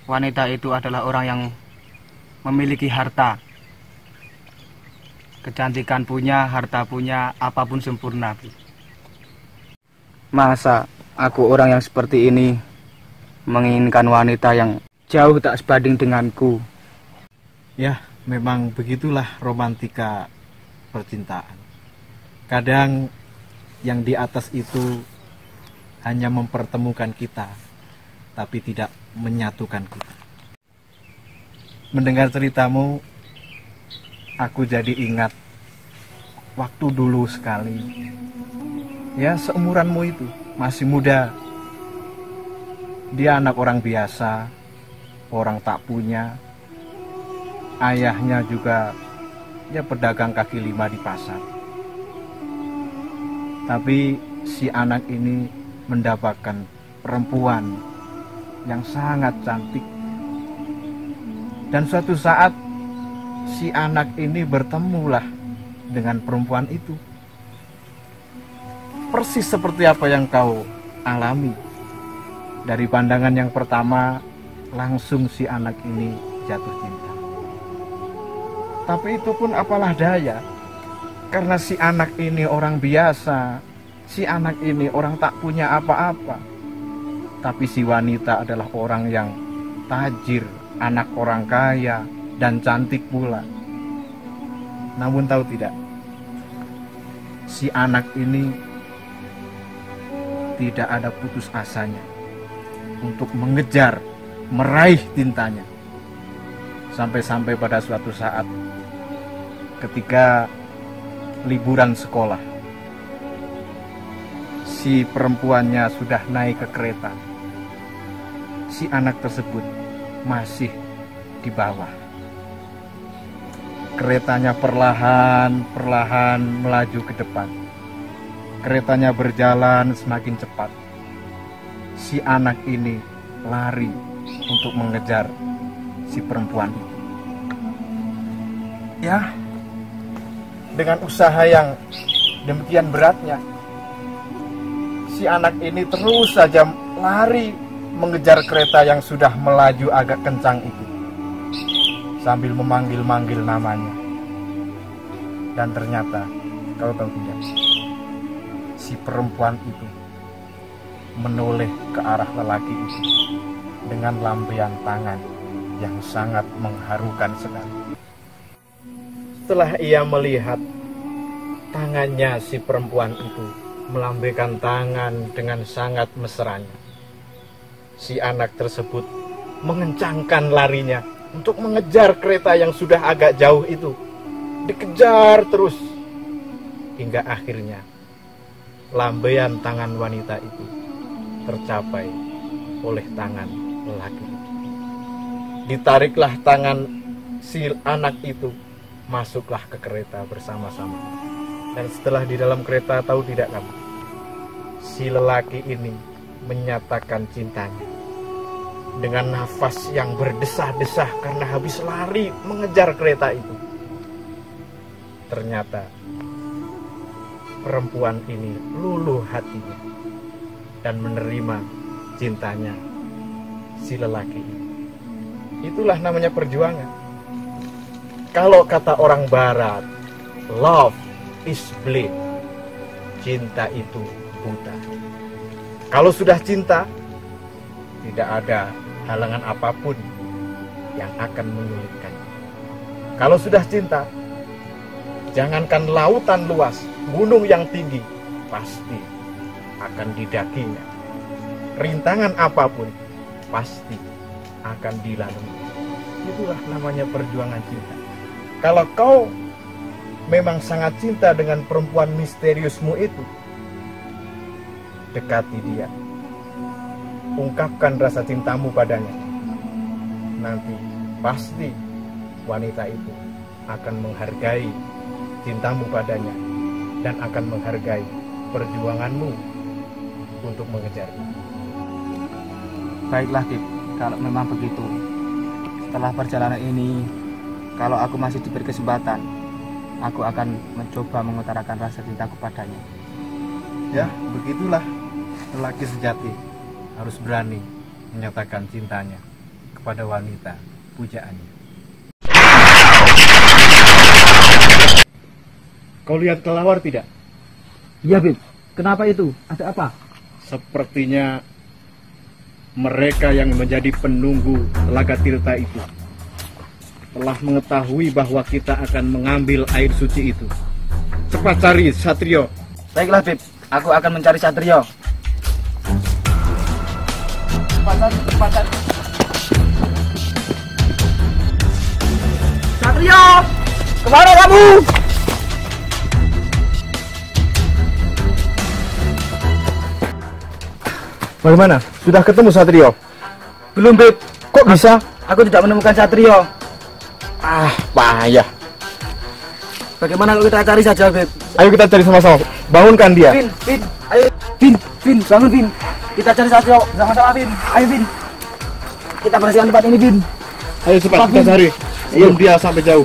wanita itu adalah orang yang memiliki harta. Kecantikan punya, harta punya, apapun sempurna, Bib. Masa aku orang yang seperti ini menginginkan wanita yang jauh tak sebanding denganku? Ya, memang begitulah romantika percintaan. Kadang yang di atas itu hanya mempertemukan kita, tapi tidak menyatukan kita. Mendengar ceritamu, aku jadi ingat waktu dulu sekali. Ya, seumuranmu itu, masih muda. Dia anak orang biasa, orang tak punya. Ayahnya juga dia pedagang kaki lima di pasar. Tapi si anak ini mendapatkan perempuan yang sangat cantik. Dan suatu saat si anak ini bertemulah dengan perempuan itu. Persis seperti apa yang kau alami. Dari pandangan yang pertama, langsung si anak ini jatuh cinta. Tapi itu pun apalah daya, karena si anak ini orang biasa, si anak ini orang tak punya apa-apa. Tapi si wanita adalah orang yang tajir, anak orang kaya, dan cantik pula. Namun tahu tidak, si anak ini tidak ada putus asanya untuk mengejar, meraih cintanya. Sampai-sampai pada suatu saat ketika liburan sekolah, si perempuannya sudah naik ke kereta. Si anak tersebut masih di bawah. Keretanya perlahan-perlahan melaju ke depan. Keretanya berjalan semakin cepat. Si anak ini lari untuk mengejar si perempuan itu. Ya, dengan usaha yang demikian beratnya, si anak ini terus saja lari mengejar kereta yang sudah melaju agak kencang itu, sambil memanggil-manggil namanya. Dan ternyata, kau tahu tidak, si perempuan itu menoleh ke arah lelaki itu dengan lambaian tangan yang sangat mengharukan sekali. Setelah ia melihat tangannya si perempuan itu melambaikan tangan dengan sangat mesranya, si anak tersebut mengencangkan larinya untuk mengejar kereta yang sudah agak jauh itu. Dikejar terus hingga akhirnya lambaian tangan wanita itu tercapai oleh tangan lelaki. Ditariklah tangan si anak itu, masuklah ke kereta bersama-sama. Dan setelah di dalam kereta, tahu tidak kamu, si lelaki ini menyatakan cintanya dengan nafas yang berdesah-desah karena habis lari mengejar kereta itu. Ternyata perempuan ini luluh hatinya dan menerima cintanya si lelaki ini. Itulah namanya perjuangan. Kalau kata orang barat, love is blind. Cinta itu buta. Kalau sudah cinta, tidak ada halangan apapun yang akan menyulitkannya. Kalau sudah cinta, jangankan lautan luas, gunung yang tinggi, pasti akan didakinya. Rintangan apapun, pasti akan dilalui. Itulah namanya perjuangan cinta. Kalau kau memang sangat cinta dengan perempuan misteriusmu itu, dekati dia. Ungkapkan rasa cintamu padanya. Nanti pasti wanita itu akan menghargai cintamu padanya dan akan menghargai perjuanganmu untuk mengejarnya. Baiklah, Dip, kalau memang begitu. Setelah perjalanan ini, kalau aku masih diberi kesempatan, aku akan mencoba mengutarakan rasa cintaku padanya. Ya, begitulah lelaki sejati harus berani menyatakan cintanya kepada wanita pujaannya. Kau lihat kelelawar tidak? Iya, Bib. Kenapa itu? Ada apa? Sepertinya mereka yang menjadi penunggu Telaga Tirta itu telah mengetahui bahwa kita akan mengambil air suci itu. Cepat cari Satrio. Baiklah, Bib. Aku akan mencari Satrio. Cepat cari. Satrio! Kemana kamu? Bagaimana? Sudah ketemu Satrio? Belum, Bib. Kok bisa? Aku tidak menemukan Satrio. Payah. Bagaimana kalau kita cari saja, Bib? Ayo kita cari sama-sama. Bangunkan dia. Vin, ayo. Vin, bangun, Vin. Kita cari Satrio sama-sama, Vin. Ayo, Vin. Kita bersihkan tempat ini, Vin. Ayo cepat kita cari. Sebelum dia sampai jauh.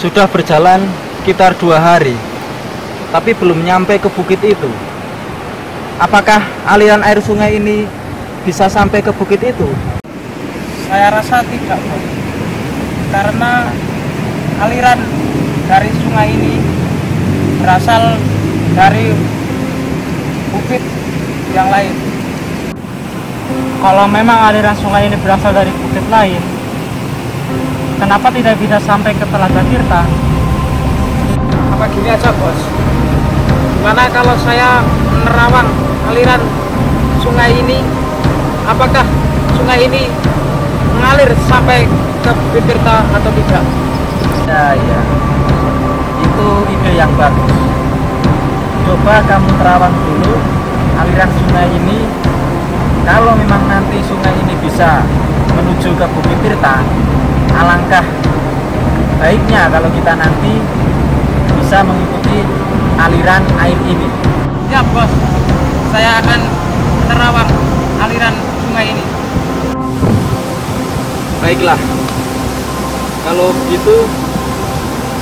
Sudah berjalan sekitar 2 hari, tapi belum nyampe ke bukit itu. Apakah aliran air sungai ini bisa sampai ke bukit itu? Saya rasa tidak, Bos. Karena aliran dari sungai ini berasal dari bukit yang lain. Kalau memang aliran sungai ini berasal dari bukit lain, kenapa tidak bisa sampai ke Telaga Tirta? Apa gini aja, Bos? Gimana kalau saya menerawang aliran sungai ini? Apakah sungai ini mengalir sampai ke bukit Tirta atau tidak? Ya, itu ide yang bagus. Coba kamu terawang dulu aliran sungai ini. Kalau memang nanti sungai ini bisa menuju ke bukit Tirta, alangkah baiknya kalau kita nanti bisa mengikuti aliran air ini. Ya, Bos, saya akan menerawang aliran sungai ini. Baiklah, kalau begitu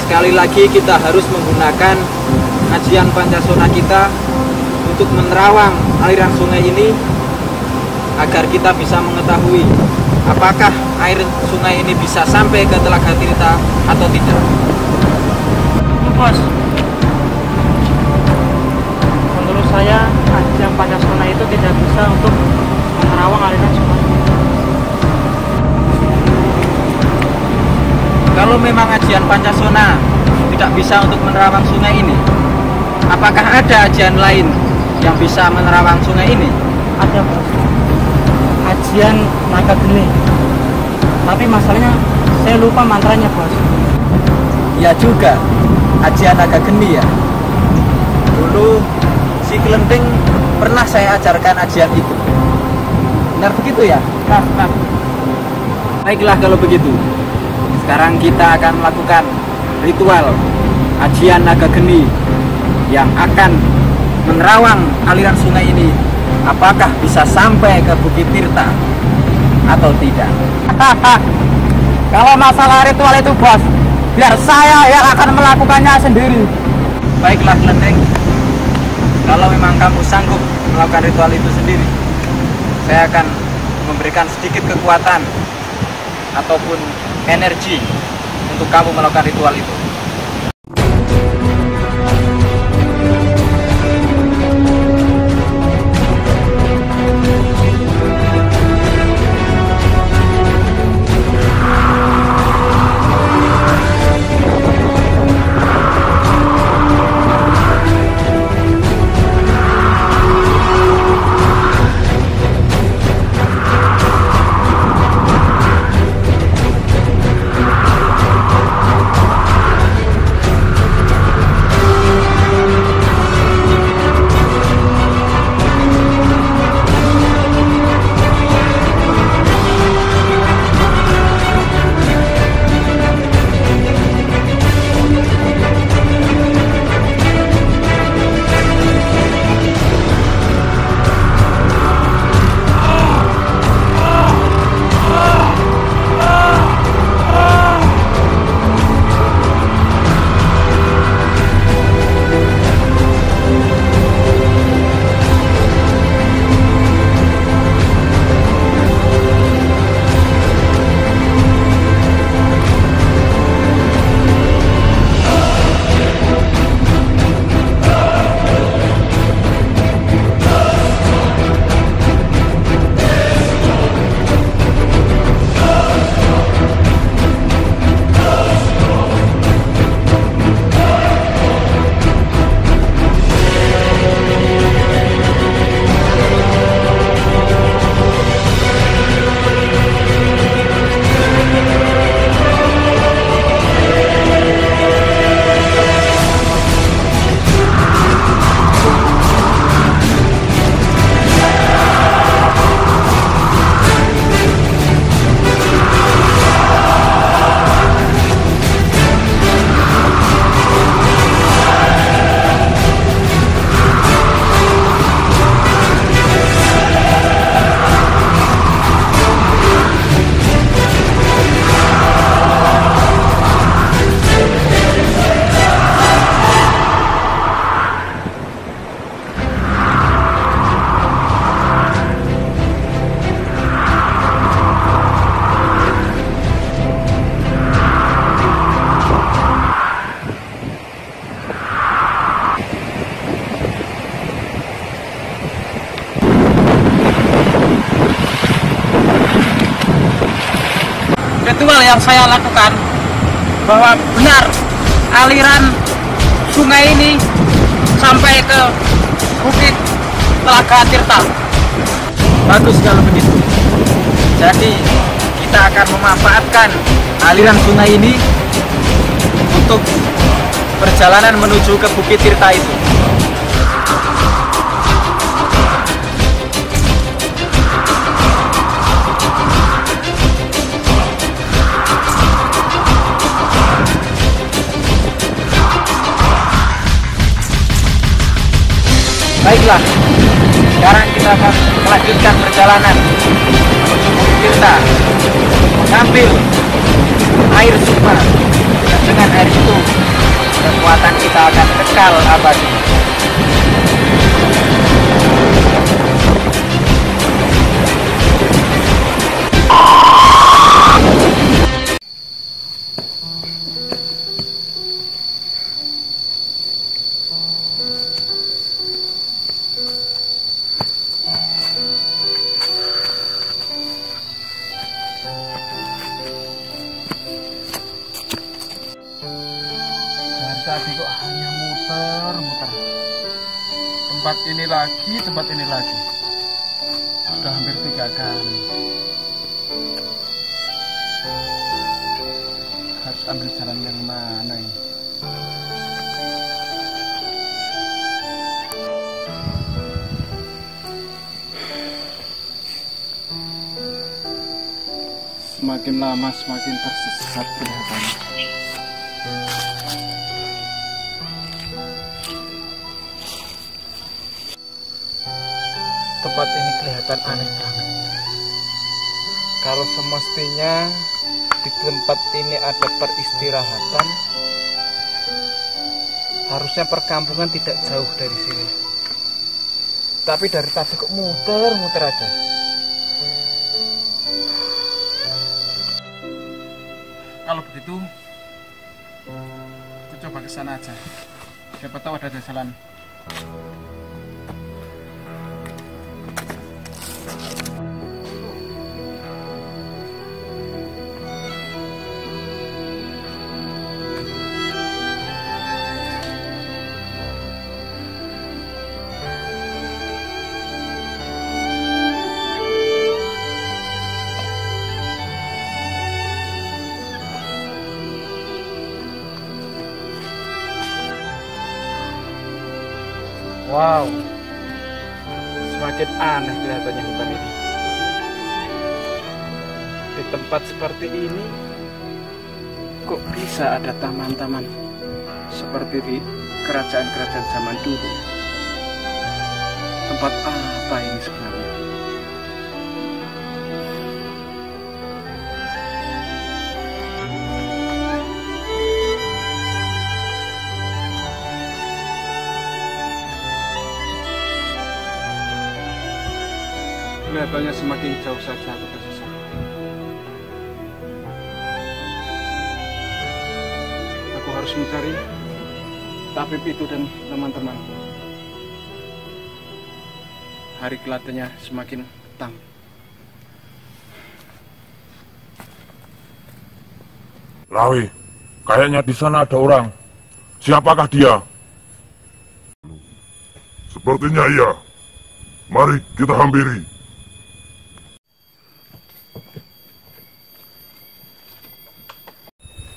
sekali lagi kita harus menggunakan ajian Pancasona kita untuk menerawang aliran sungai ini agar kita bisa mengetahui apakah air sungai ini bisa sampai ke Telaga Tirta atau tidak. Bos, menurut saya ajian Pancasona itu tidak bisa untuk menerawang aliran sungai. Kalau memang ajian Pancasona tidak bisa untuk menerawang sungai ini, apakah ada ajian lain yang bisa menerawang sungai ini? Ada, Bos. Ajian Naga Geni. Tapi masalahnya saya lupa mantranya, Bos. Ya juga, ajian Naga Geni ya. Dulu si Kelenting pernah saya ajarkan ajian itu. Benar begitu ya? Nah. Baiklah kalau begitu. Sekarang kita akan melakukan ritual ajian Naga Geni yang akan menerawang aliran sungai ini. Apakah bisa sampai ke bukit Tirta atau tidak? Kalau masalah ritual itu, Bos, biar saya yang akan melakukannya sendiri. Baiklah, Kelenting. Kalau memang kamu sanggup melakukan ritual itu sendiri, saya akan memberikan sedikit kekuatan ataupun energi untuk kamu melakukan ritual itu. ritual yang saya lakukan bahwa benar aliran sungai ini sampai ke Bukit Telaga Tirta. Bagus kalau begitu. Jadi kita akan memanfaatkan aliran sungai ini untuk perjalanan menuju ke Bukit Tirta itu. Baiklah, sekarang kita akan melanjutkan perjalanan menuju Bukit Tirta, mengambil air sukma. Dengan air itu, kekuatan kita akan kekal abadi. Tadi kok hanya muter-muter, tempat ini lagi, sudah hampir 3 kali. Harus ambil jalan yang mana ini? Semakin lama semakin tersesat kelihatannya. Tempat ini kelihatan aneh banget. Kalau semestinya di tempat ini ada peristirahatan, harusnya perkampungan tidak jauh dari sini. Tapi dari tadi kok muter-muter aja. Kalau begitu, aku coba ke sana aja. Siapa tahu ada jalan. Wow, semakin aneh kelihatannya hutan ini. Di tempat seperti ini, kok bisa ada taman-taman seperti di kerajaan-kerajaan zaman dulu? Tempat apa ini sebenarnya? Kelihatannya semakin jauh saja aku tersesat. Aku harus mencari tabib itu dan teman-teman. Hari kelihatannya semakin petang. Lawi, kayaknya di sana ada orang. Siapakah dia? Sepertinya iya. Mari kita hampiri.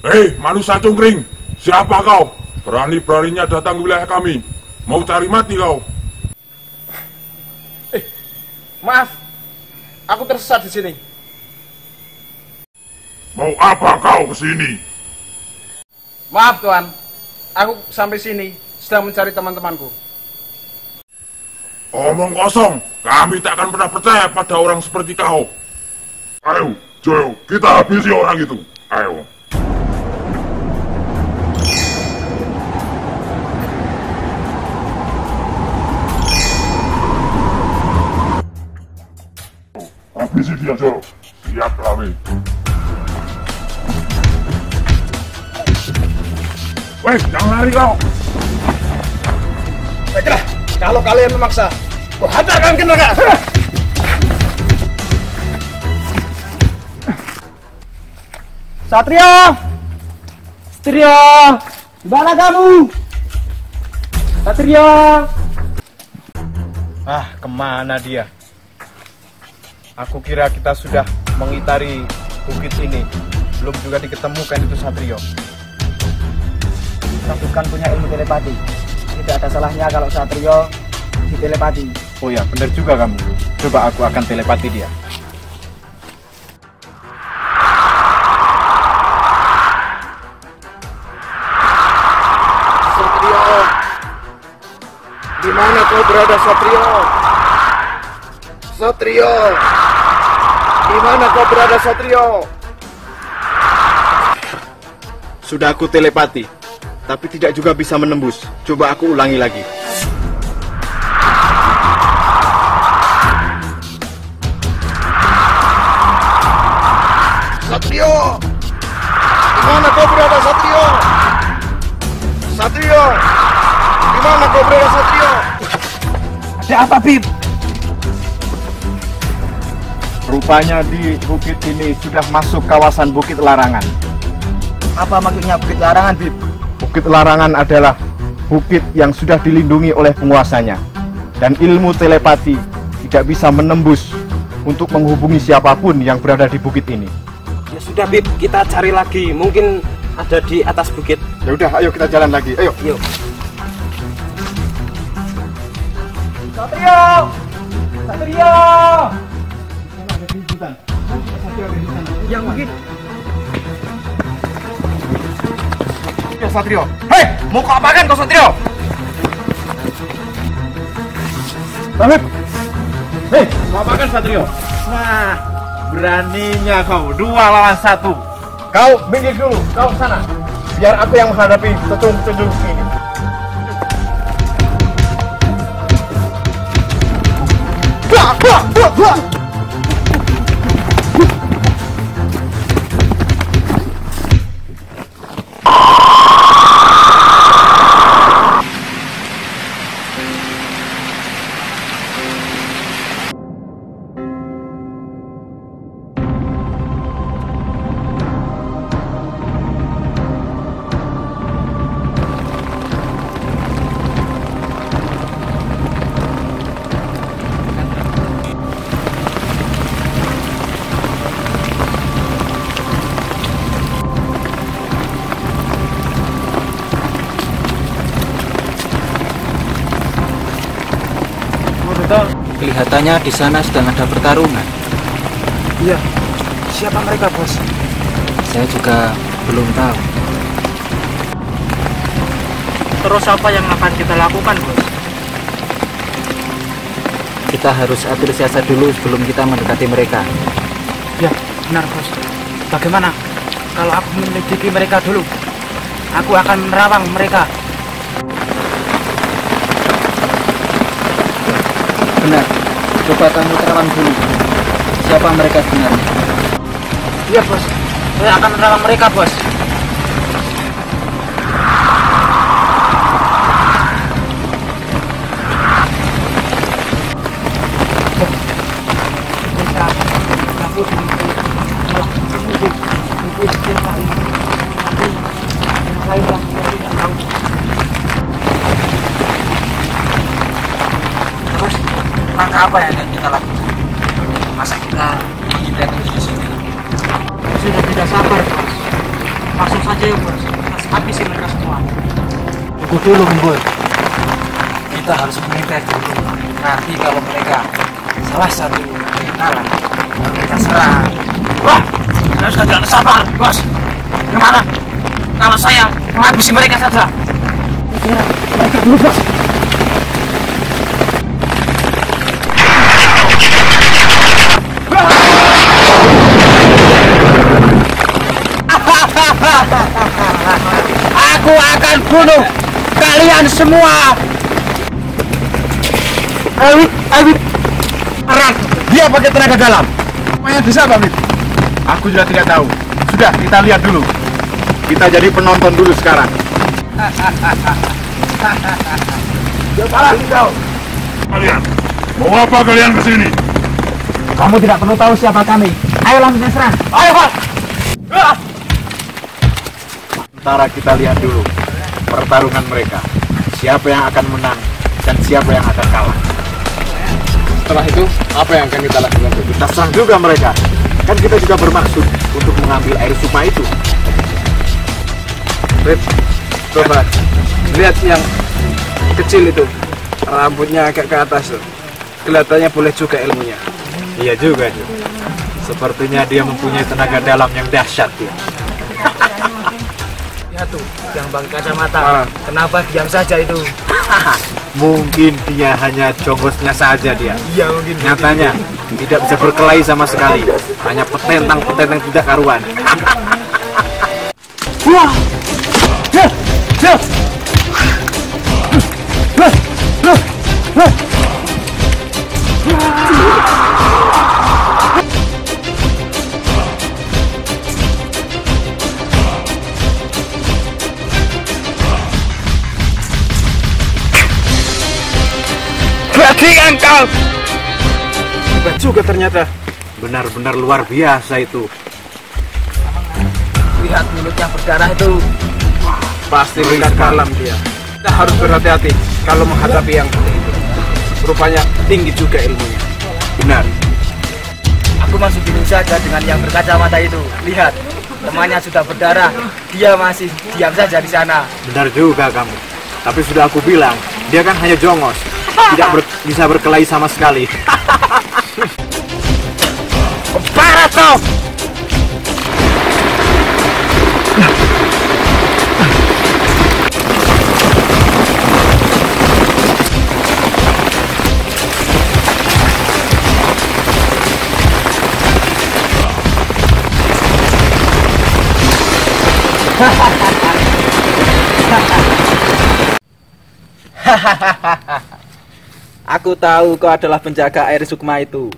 Hei, manusia cungkring, siapa kau? Berani-beraninya datang ke wilayah kami. Mau cari mati kau? Maaf, aku tersesat di sini. Mau apa kau ke sini? Maaf Tuan, aku sampai sini sedang mencari teman-temanku. Omong kosong, kami tak akan pernah percaya pada orang seperti kau. Ayo, Joyo, kita habisi orang itu. Ayo. Habisi dia, Joyo. Siap kami. Weh, jangan lari kau. Baiklah, kalau kalian memaksa, ku hantarkan ke neraka. Satrio! Satrio! Di mana kamu? Satrio! Ah, kemana dia? Aku kira kita sudah mengitari bukit ini. Belum juga diketemukan itu Satrio. Kita bukan punya ilmu telepati. Tidak ada salahnya kalau Satrio ditelepati. Oh ya, benar juga kamu. Coba aku akan telepati dia. Satrio, di mana kau berada, Satrio? Satrio, di mana kau berada, Satrio? Sudah aku telepati, tapi tidak juga bisa menembus. Coba aku ulangi lagi. Satrio, di mana kau berada, Satrio? Satrio, di mana kau berada, Satrio? Ada apa, Bib? Rupanya di bukit ini sudah masuk kawasan Bukit Larangan. Apa maksudnya Bukit Larangan, Bib? Bukit Larangan adalah bukit yang sudah dilindungi oleh penguasanya. Dan ilmu telepati tidak bisa menembus untuk menghubungi siapapun yang berada di bukit ini. Ya sudah, Bib, kita cari lagi. Mungkin ada di atas bukit. Ya udah, ayo kita jalan lagi. Ayo. Yuk. Satrio! Satrio! Yang mungkin. Ya Satrio. Hei, mau kau apakan kau Satrio? Bang, Hei, mau apakan Satrio? Nah, beraninya kau 2 lawan 1. Kau minggir dulu, kau sana. Biar aku yang menghadapi petunjuk ini. Kelihatannya di sana sedang ada pertarungan. Iya, siapa mereka, Bos? Saya juga belum tahu. Terus apa yang akan kita lakukan, Bos? Kita harus atur siasat dulu sebelum kita mendekati mereka. Ya, benar, Bos. Bagaimana kalau aku menyelidiki mereka dulu? Aku akan menerawang mereka. Benar. Coba kamu terawang dulu. Siapa mereka sebenarnya? Iya, Bos. Saya akan menerawang mereka, Bos. Langkah apa yang akan kita lakukan? Masa kita menghindar di sini? Sudah tidak sabar, Bos. Langsung saja ya, Bos. Kita habisi mereka semua. Tunggu dulu, Mbur. Kita harus menghindar dulu. Nanti kalau mereka salah satu yang kalah, kita serang. Wah, saya sudah tidak sabar, Bos. Gimana kalau saya menghabisi mereka saja? Mereka dulu, Bos. Aku akan bunuh kalian semua. Awit, Arang, dia pakai tenaga dalam. Apanya bisa, Bang? Aku juga tidak tahu. Sudah, kita lihat dulu. Kita jadi penonton dulu sekarang. Kalian, mau apa kalian kesini? Kamu tidak perlu tahu siapa kami. Ayo langsung serang. Ayo, Bos. Sementara kita lihat dulu pertarungan mereka. Siapa yang akan menang dan siapa yang akan kalah. Setelah itu, apa yang akan kita lakukan? Kita serang juga mereka. Kan kita juga bermaksud untuk mengambil air sukma itu. Rip, coba lihat yang kecil itu. Rambutnya agak ke atas tuh. Kelihatannya boleh juga ilmunya. Iya juga, Ju. Sepertinya dia mempunyai tenaga dalam yang dahsyat ya. Lihat tuh, yang pakai kacamata. Kenapa diam saja itu? Mungkin dia hanya jongosnya saja dia. Iya mungkin. Nyatanya tidak bisa berkelahi sama sekali. Hanya petentang tidak karuan. Wah! Berarti engkau hebat juga ternyata. Benar-benar luar biasa itu. Lihat mulutnya berdarah itu. Pasti berikan kalam dia. Kita harus berhati-hati kalau menghadapi yang seperti itu. Rupanya tinggi juga ilmunya. Benar. Aku masih bingung saja dengan yang berkacamata itu. Lihat, temannya sudah berdarah. Dia masih diam saja di sana. Benar juga kamu. Tapi sudah aku bilang, dia kan hanya jongos. Tidak bisa berkelahi sama sekali. Parah kau! Aku tahu kau adalah penjaga air sukma itu.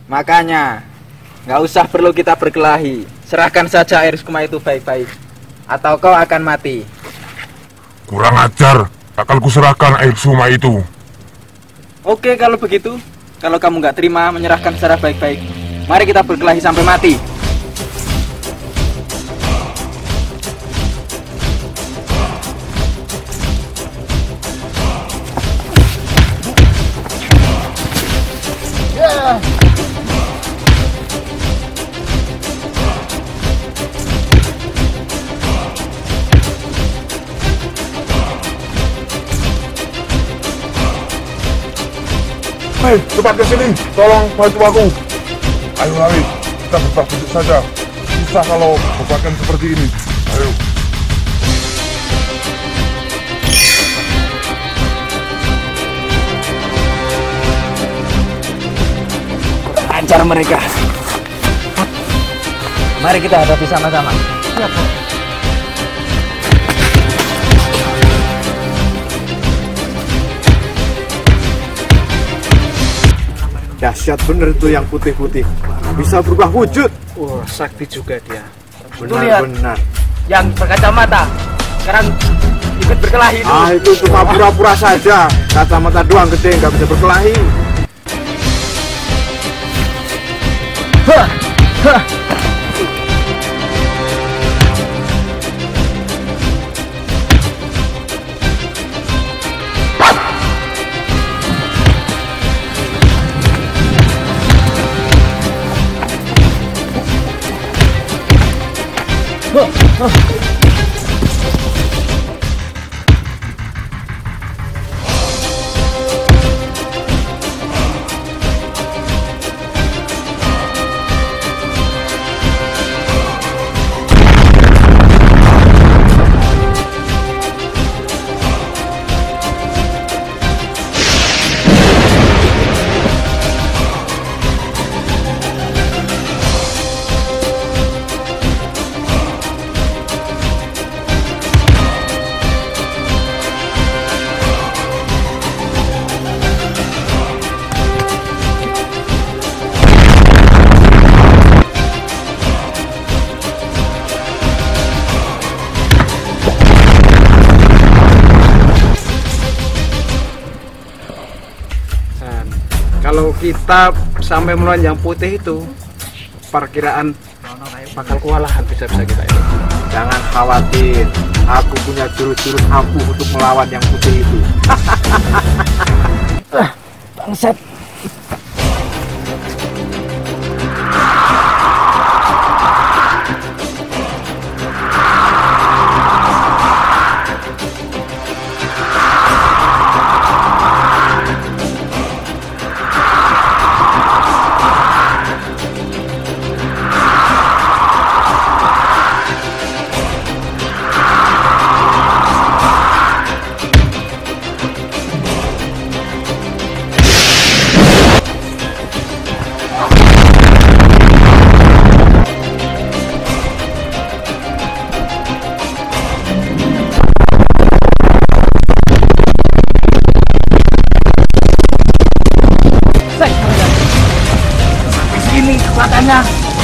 Makanya nggak usah perlu kita berkelahi. Serahkan saja air sukma itu baik-baik, atau kau akan mati. Kurang ajar, akan kuserahkan air sukma itu. Oke, kalau begitu, kalau kamu nggak terima menyerahkan secara baik-baik, mari kita berkelahi sampai mati. Hei, cepat ke sini, tolong bantu aku. Ayo lari, kita bertak duduk saja. Susah kalau bebakan seperti ini. Ayo. Lancar mereka. Mari kita hadapi sama-sama. Ya, Dahsyat bener itu yang putih-putih. Bisa berubah wujud. Wah, sakti juga dia. Benar-benar. Yang berkacamata sekarang ikut berkelahi itu. Ah, itu cuma pura-pura saja. Kacamata doang gede, nggak bisa berkelahi. Kalau kita sampai melawan yang putih itu, perkiraan bakal kewalahan bisa-bisa kita ini. Jangan khawatir, aku punya jurus-jurus ampuh untuk melawan yang putih itu. Bangsat.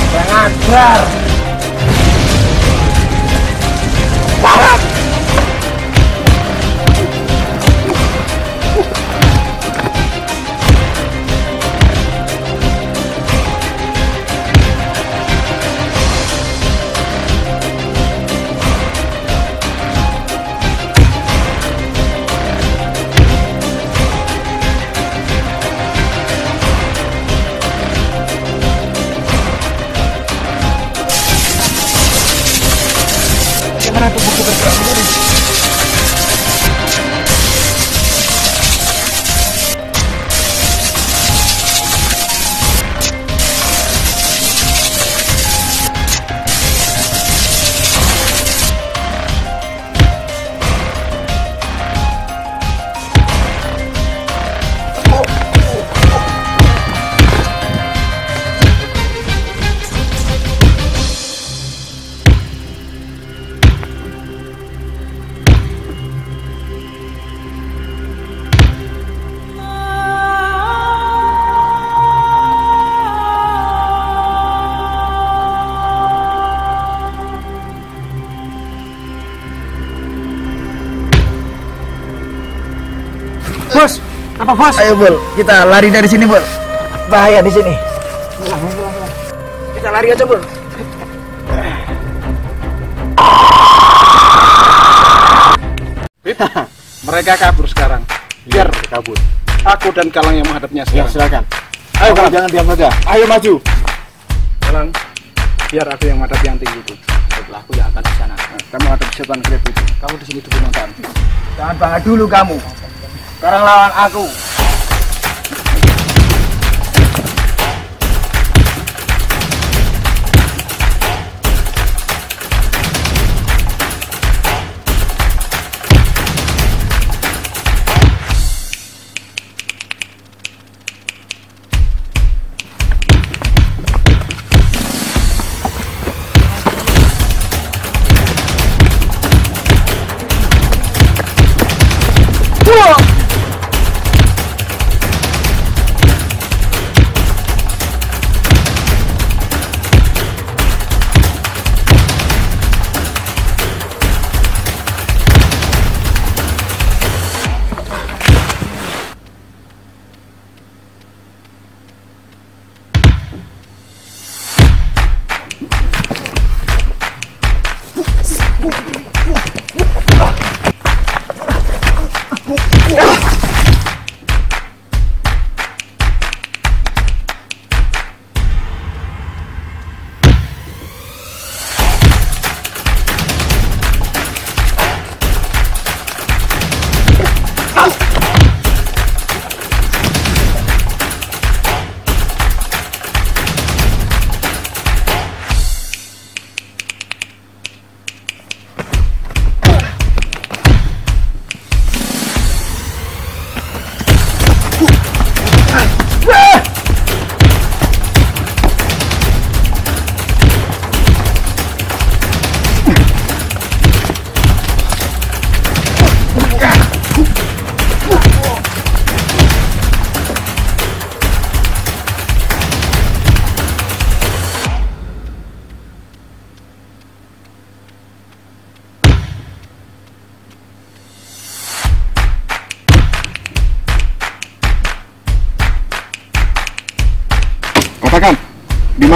Jangan ajar. Barat. Bagaimana tubuhku bergerak sendiri? Bos, apa bos? Ayo Bol, kita lari dari sini Bol. Bahaya di sini. Kita lari aja Bol. Mereka kabur sekarang. Biar kabur. Aku dan Kalang yang menghadapnya Ya, sekarang. silakan. Ayo, kamu jangan diam saja. Ayo maju. Kalang, biar aku yang menghadapi yang tinggi itu. Setelah aku yang akan di sana. Nah, kamu hadap setan krep itu. Kamu di sini dulu nonton. Jangan bangga dulu kamu. Sekarang lawan aku.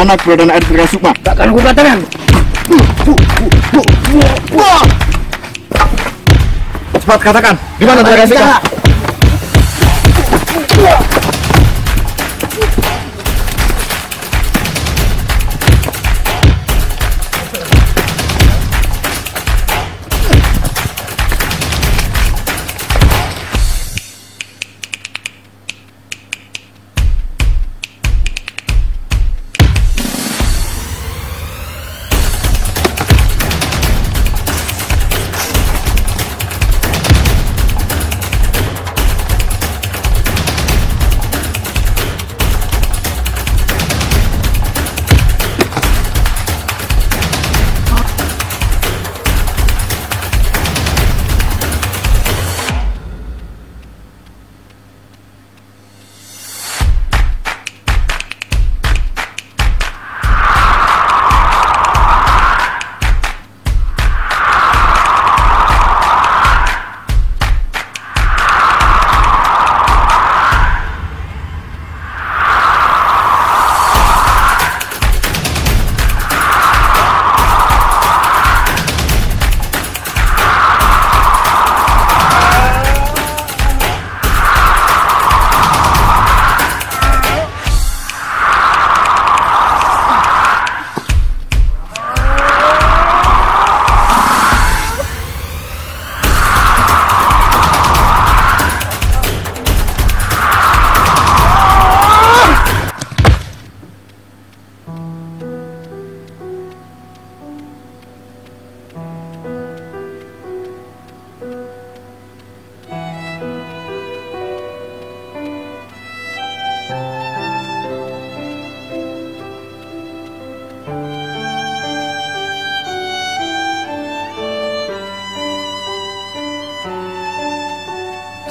mana keberadaan air Tirta Sukma? Tak akan kukatakan. Cepat katakan, di mana Tirta Sukma?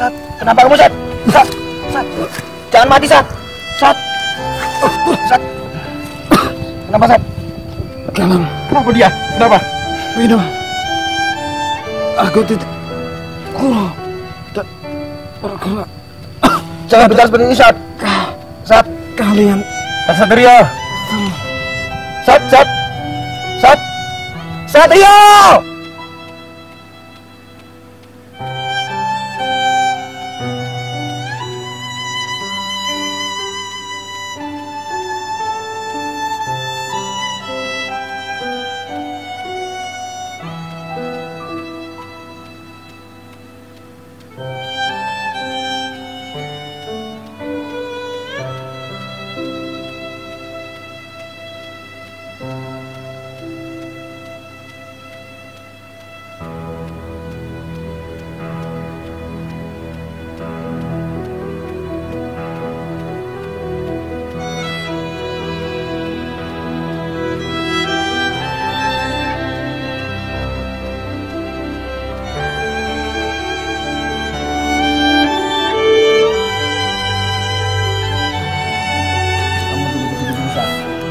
Sat, kenapa kamu Sat? Sat, Sat, jangan mati Sat. Sat, Sat, kenapa Sat? Kenapa dia? Kenapa? Wino, aku tidak Kuro dan Orgola. Jangan bicara seperti ini Sat. Sat, kalian Satrio. Sat, Sat, Sat, Satrio.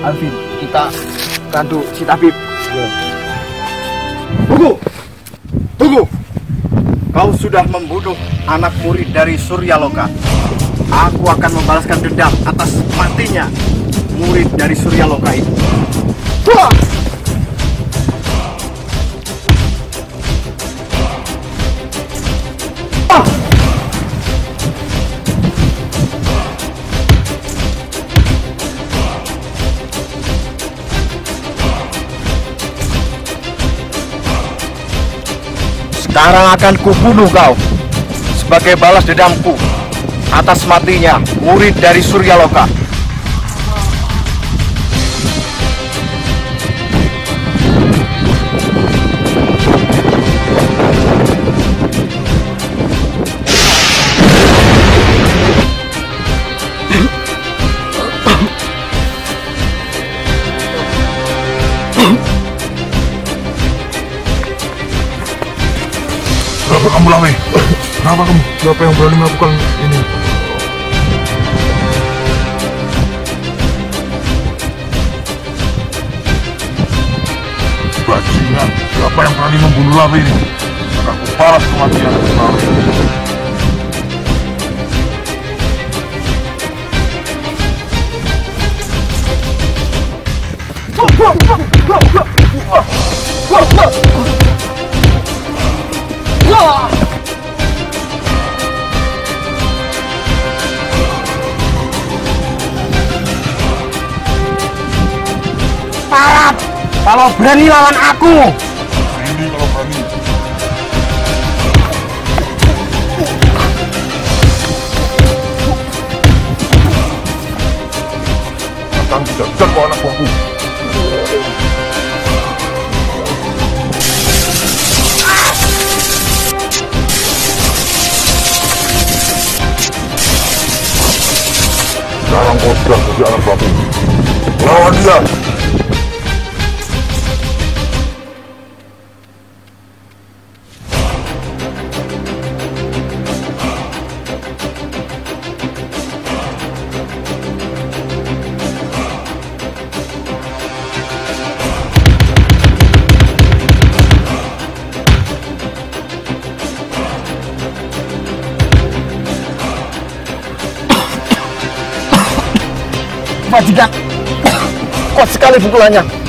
Alvin, kita bantu si tabib. Tunggu! Tunggu! Kau sudah membunuh anak murid dari Suryaloka. Aku akan membalaskan dendam atas matinya murid dari Suryaloka itu. Wah! Sekarang akan kubunuh kau sebagai balas dendamku atas matinya murid dari Suryaloka. Kenapa kamu lari? Kenapa kamu? Siapa yang berani melakukan ini? Bajingan, siapa yang berani membunuh Lawi ini? Akan aku balas kematian Lawi. Parab, kalau berani lawan aku. Ini kalau berani. Akan tidak bisa kau anak buahku. Sekarang kau sudah jadi anak buahku. Lawan dia. Majikan, kuat sekali pukulannya.